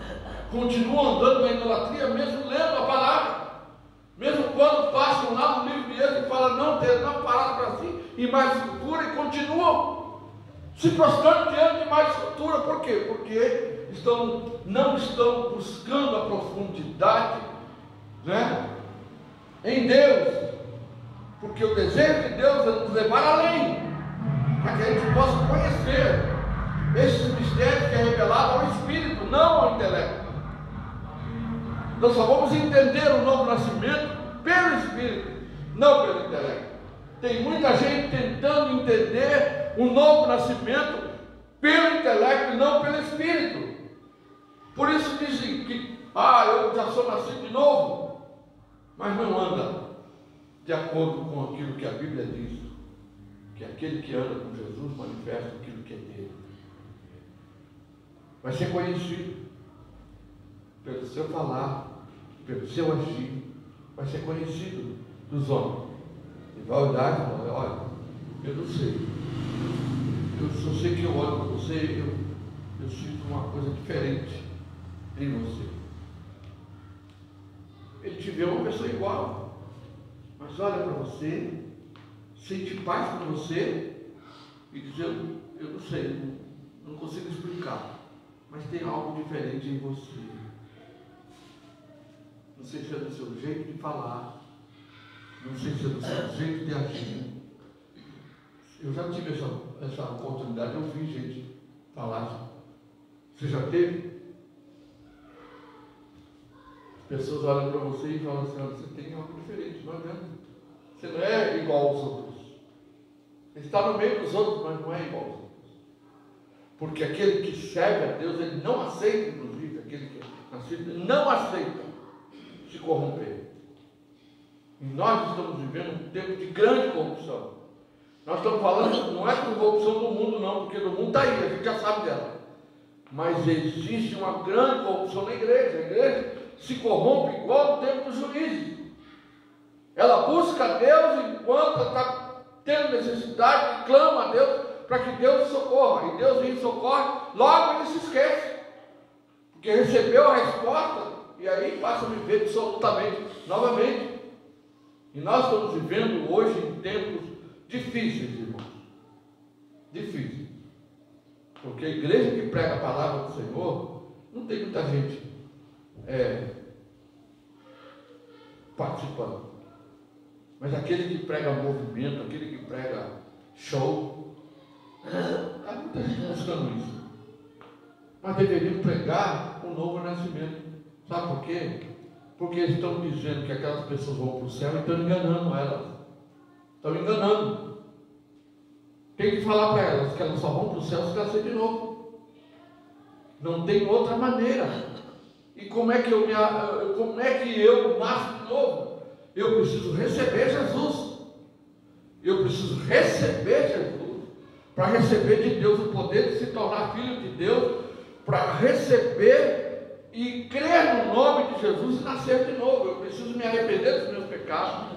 continuam andando na idolatria, mesmo lendo a palavra, mesmo quando passam lá no livro de Êxodo e falam, não parar para si, e mais escultura, e continuam se prostrando diante de mais escultura. Por quê? Porque não estão buscando a profundidade, né, em Deus, porque o desejo de Deus é nos levar além, para que a gente possa conhecer esse mistério que é revelado ao Espírito, não ao intelecto. Nós só vamos entender o novo nascimento pelo Espírito, não pelo intelecto. Tem muita gente tentando entender o novo nascimento pelo intelecto e não pelo Espírito. Por isso dizem que, eu já sou nascido de novo, mas não anda de acordo com aquilo que a Bíblia diz, que aquele que anda com Jesus manifesta aquilo que é dele. Vai ser conhecido pelo seu falar, pelo seu agir, vai ser conhecido dos homens. E vai olhar e falar, olha, eu não sei, eu só sei que eu olho para você, eu sinto uma coisa diferente em você. Ele te vê uma pessoa igual, mas olha para você, sente paz por você e diz, eu não sei, não consigo explicar, mas tem algo diferente em você. Não sei se é do seu jeito de falar, não sei se é do seu jeito de agir. Eu já tive essa oportunidade de ouvir gente falar. Você já teve? Pessoas olham para você e falam assim, você tem algo diferente, não adianta. Você não é igual aos outros. Você está no meio dos outros, mas não é igual aos outros. Porque aquele que serve a Deus, ele não aceita, inclusive, aquele que é nascido, ele não aceita se corromper. E nós estamos vivendo um tempo de grande corrupção. Nós estamos falando, não é corrupção do mundo não, porque do mundo está aí, a gente já sabe dela. Mas existe uma grande corrupção na igreja. A igreja se corrompe igual no tempo dos juízes. Ela busca a Deus enquanto está tendo necessidade, clama a Deus para que Deus socorra. E Deus vem e socorre, logo ele se esquece. Porque recebeu a resposta e aí passa a viver absolutamente, novamente. E nós estamos vivendo hoje em tempos difíceis, irmãos. Difíceis. Porque a igreja que prega a palavra do Senhor, não tem muita gente participando. Mas aquele que prega movimento, aquele que prega show, há muita gente buscando isso. Mas deveriam pregar o novo nascimento. Sabe por quê? Porque eles estão dizendo que aquelas pessoas vão para o céu e estão enganando elas. Estão enganando. Tem que falar para elas que elas só vão para o céu se nascer de novo. Não tem outra maneira. E como é que eu nasço de novo? Eu preciso receber Jesus. Eu preciso receber Jesus. Para receber de Deus o poder de se tornar filho de Deus. Para receber e crer no nome de Jesus e nascer de novo. Eu preciso me arrepender dos meus pecados.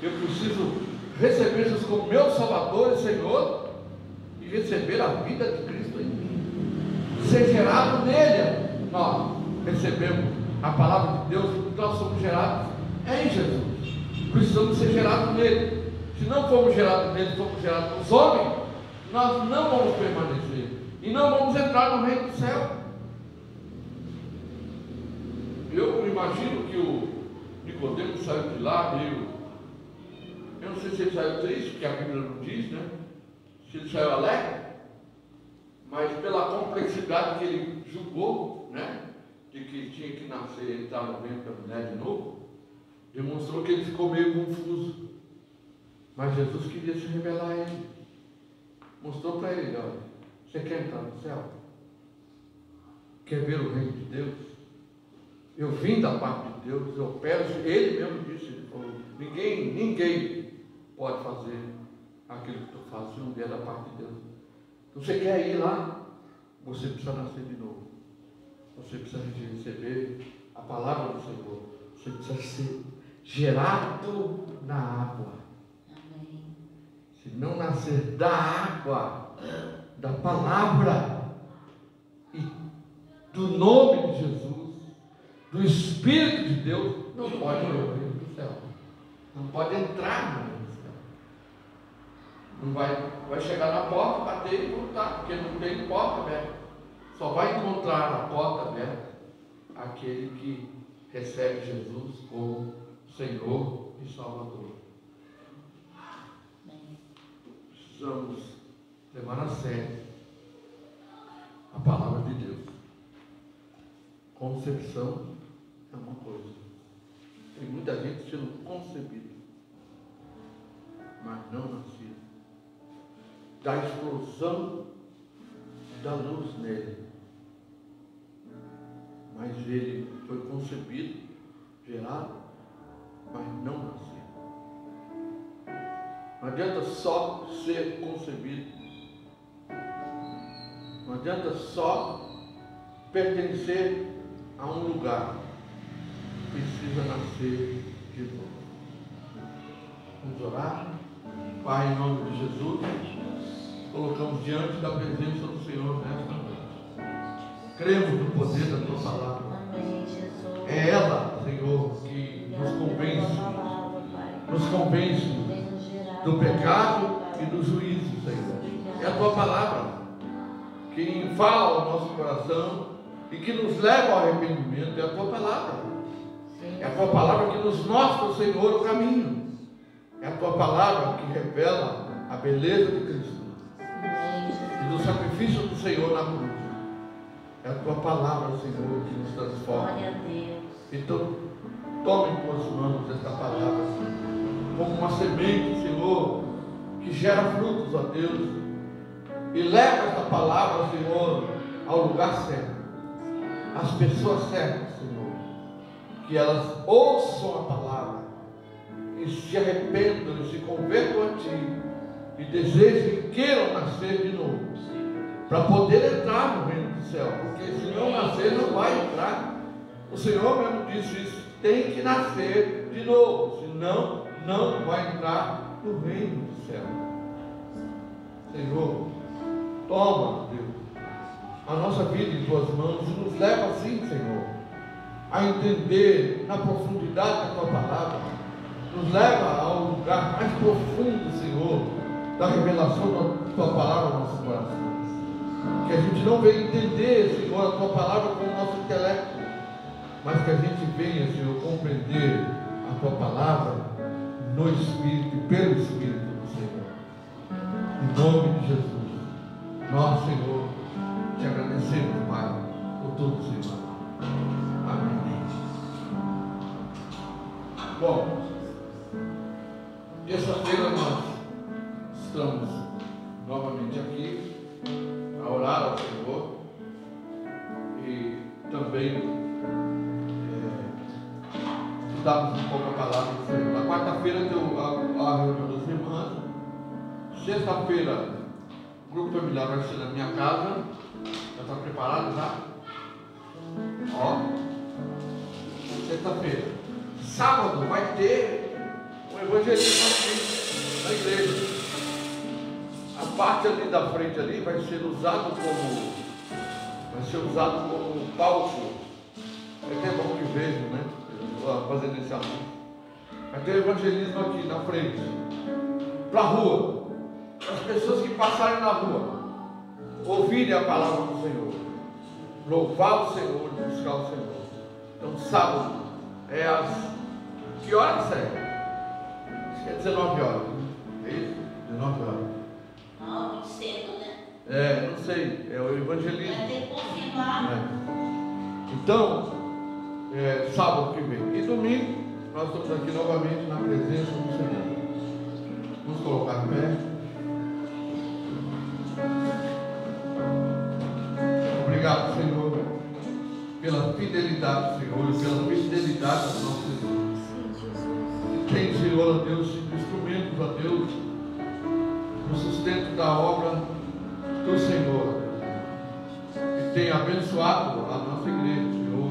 Eu preciso receber Jesus como meu Salvador e Senhor e receber a vida de Cristo em mim. Ser gerado nele. Nós recebemos a palavra de Deus e nós somos gerados em Jesus. Precisamos ser gerados nele. Se não formos gerados nele, formos gerados nos homens, nós não vamos permanecer e não vamos entrar no reino do céu. Eu imagino que o Nicodemo saiu de lá meio, eu não sei se ele saiu triste, porque a Bíblia não diz, né? Se ele saiu alegre, mas pela complexidade que ele julgou, né? De que tinha que nascer, ele estava vendo para a mulher de novo, demonstrou que ele ficou meio confuso. Mas Jesus queria se revelar a ele. Mostrou para ele, olha, você quer entrar no céu? Quer ver o reino de Deus? Eu vim da parte de Deus, eu peço, ele mesmo disse, ele falou, ninguém pode fazer aquilo que tu fazes se não vier da parte de Deus. Então você quer ir lá? Você precisa nascer de novo. Você precisa receber a palavra do Senhor. Você precisa ser gerado na água. Amém. Se não nascer da água, da palavra e do nome de Jesus, do Espírito de Deus, não pode ir no reino do céu. Não pode entrar no reino do céu. Não vai chegar na porta, bater e voltar, porque não tem porta aberta. Só vai encontrar a porta aberta aquele que recebe Jesus como Senhor e Salvador. Precisamos levar a sério a palavra de Deus. Concepção é uma coisa. Tem muita gente sendo concebida, mas não nascida. Da explosão da luz nele. Mas ele foi concebido, gerado, mas não nascido. Não adianta só ser concebido. Não adianta só pertencer a um lugar. Precisa nascer de novo. Vamos orar? Pai, em nome de Jesus, colocamos diante da presença do Senhor nesta noite. Cremos no poder da tua palavra. Amém, Jesus. É ela, Senhor, que nos convence do pecado e do juízo, Senhor. É a tua palavra que fala ao nosso coração e que nos leva ao arrependimento. É a tua palavra. É a tua palavra que nos mostra, Senhor, o caminho. É a tua palavra que revela a beleza de Cristo e do sacrifício do Senhor na cruz. É a tua palavra, Senhor, que nos transforma. Glória a Deus. Então, tome em tuas mãos esta palavra como uma semente, Senhor, que gera frutos, ó Deus, e leva esta palavra, Senhor, ao lugar certo, às pessoas certas, Senhor, que elas ouçam a palavra e se arrependam e se convertam a Ti e desejem e queiram nascer de novo, para poder entrar no reino do céu, porque se não nascer não vai entrar. O Senhor mesmo disse isso, tem que nascer de novo, senão não vai entrar no reino do céu. Senhor, toma, Deus, a nossa vida em tuas mãos e nos leva assim, Senhor, a entender na profundidade da tua palavra, nos leva ao lugar mais profundo, Senhor, da revelação da tua palavra no nosso coração. Que a gente não venha entender, Senhor, a tua palavra com o nosso intelecto, mas que a gente venha, Senhor, compreender a tua palavra no Espírito e pelo Espírito do Senhor. Em nome de Jesus, nós, Senhor, te agradecemos, Pai, por tudo, Senhor. Amém. Bom, terça-feira nós estamos novamente aqui a orar ao Senhor e também estudamos um pouco a palavra do Senhor. Na quarta-feira deu a reunião das irmãs. Sexta-feira o grupo familiar vai ser na minha casa. Já está preparado já? Ó, sexta-feira. Sábado vai ter um evangelismo aqui na igreja. A parte ali da frente ali vai ser usado como palco. É que é bom que vejo, né? Fazendo esse anúncio. Vai ter evangelismo aqui na frente, para a rua, para as pessoas que passarem na rua, ouvirem a palavra do Senhor, louvar o Senhor, buscar o Senhor. Então, sábado é às que horas é? Acho que é 19 horas. É isso? 19 horas. Não, muito cedo, né? É, não sei, é o evangelismo. Vai ter que confirmar. Então, sábado que vem. E domingo, nós estamos aqui novamente na presença do Senhor. Vamos colocar em pé. Obrigado, Senhor, pela fidelidade, Senhor, e pela fidelidade do nosso Senhor. Tem, Senhor, ó Deus, instrumentos, ó Deus, no sustento da obra do Senhor, que tem abençoado a nossa igreja, Senhor.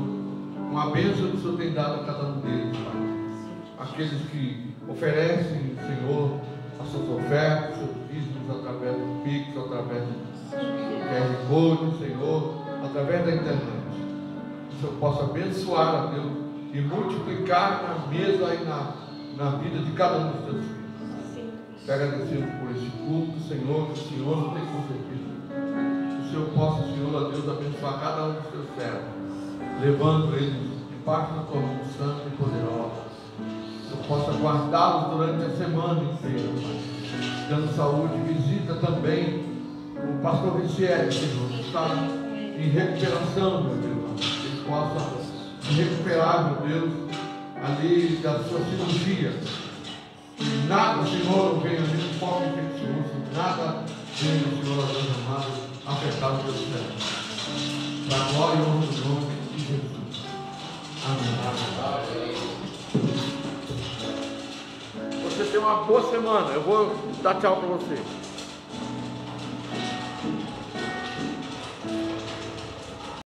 Uma bênção que o Senhor tem dado a cada um deles, Pai. Aqueles que oferecem, Senhor, as suas ofertas, os seus dízimos através do Pix, através do QR Code, Senhor, através da internet. Que o Senhor possa abençoar, a Deus, e multiplicar na mesa e na vida de cada um dos teus filhos. Te agradecemos por esse culto, Senhor, que o Senhor nos tem concedido. Que o Senhor possa, Senhor, a Deus, abençoar cada um dos teus servos, levando eles debaixo da tua mão santa e poderosa. Que eu possa guardá-los durante a semana inteira, Pai. Dando saúde, visita também o pastor Vicieri, Senhor, que está em recuperação, meu Deus. Que ele possa se recuperar, meu Deus, ali da sua cirurgia. Que nada, Senhor, não venha nenhum foco infeccioso, nada venha, Senhor, a Deus amado, afetar o teu céu. Para a glória e honra do nome de Jesus. Amém. Você tem uma boa semana. Eu vou dar tchau para você.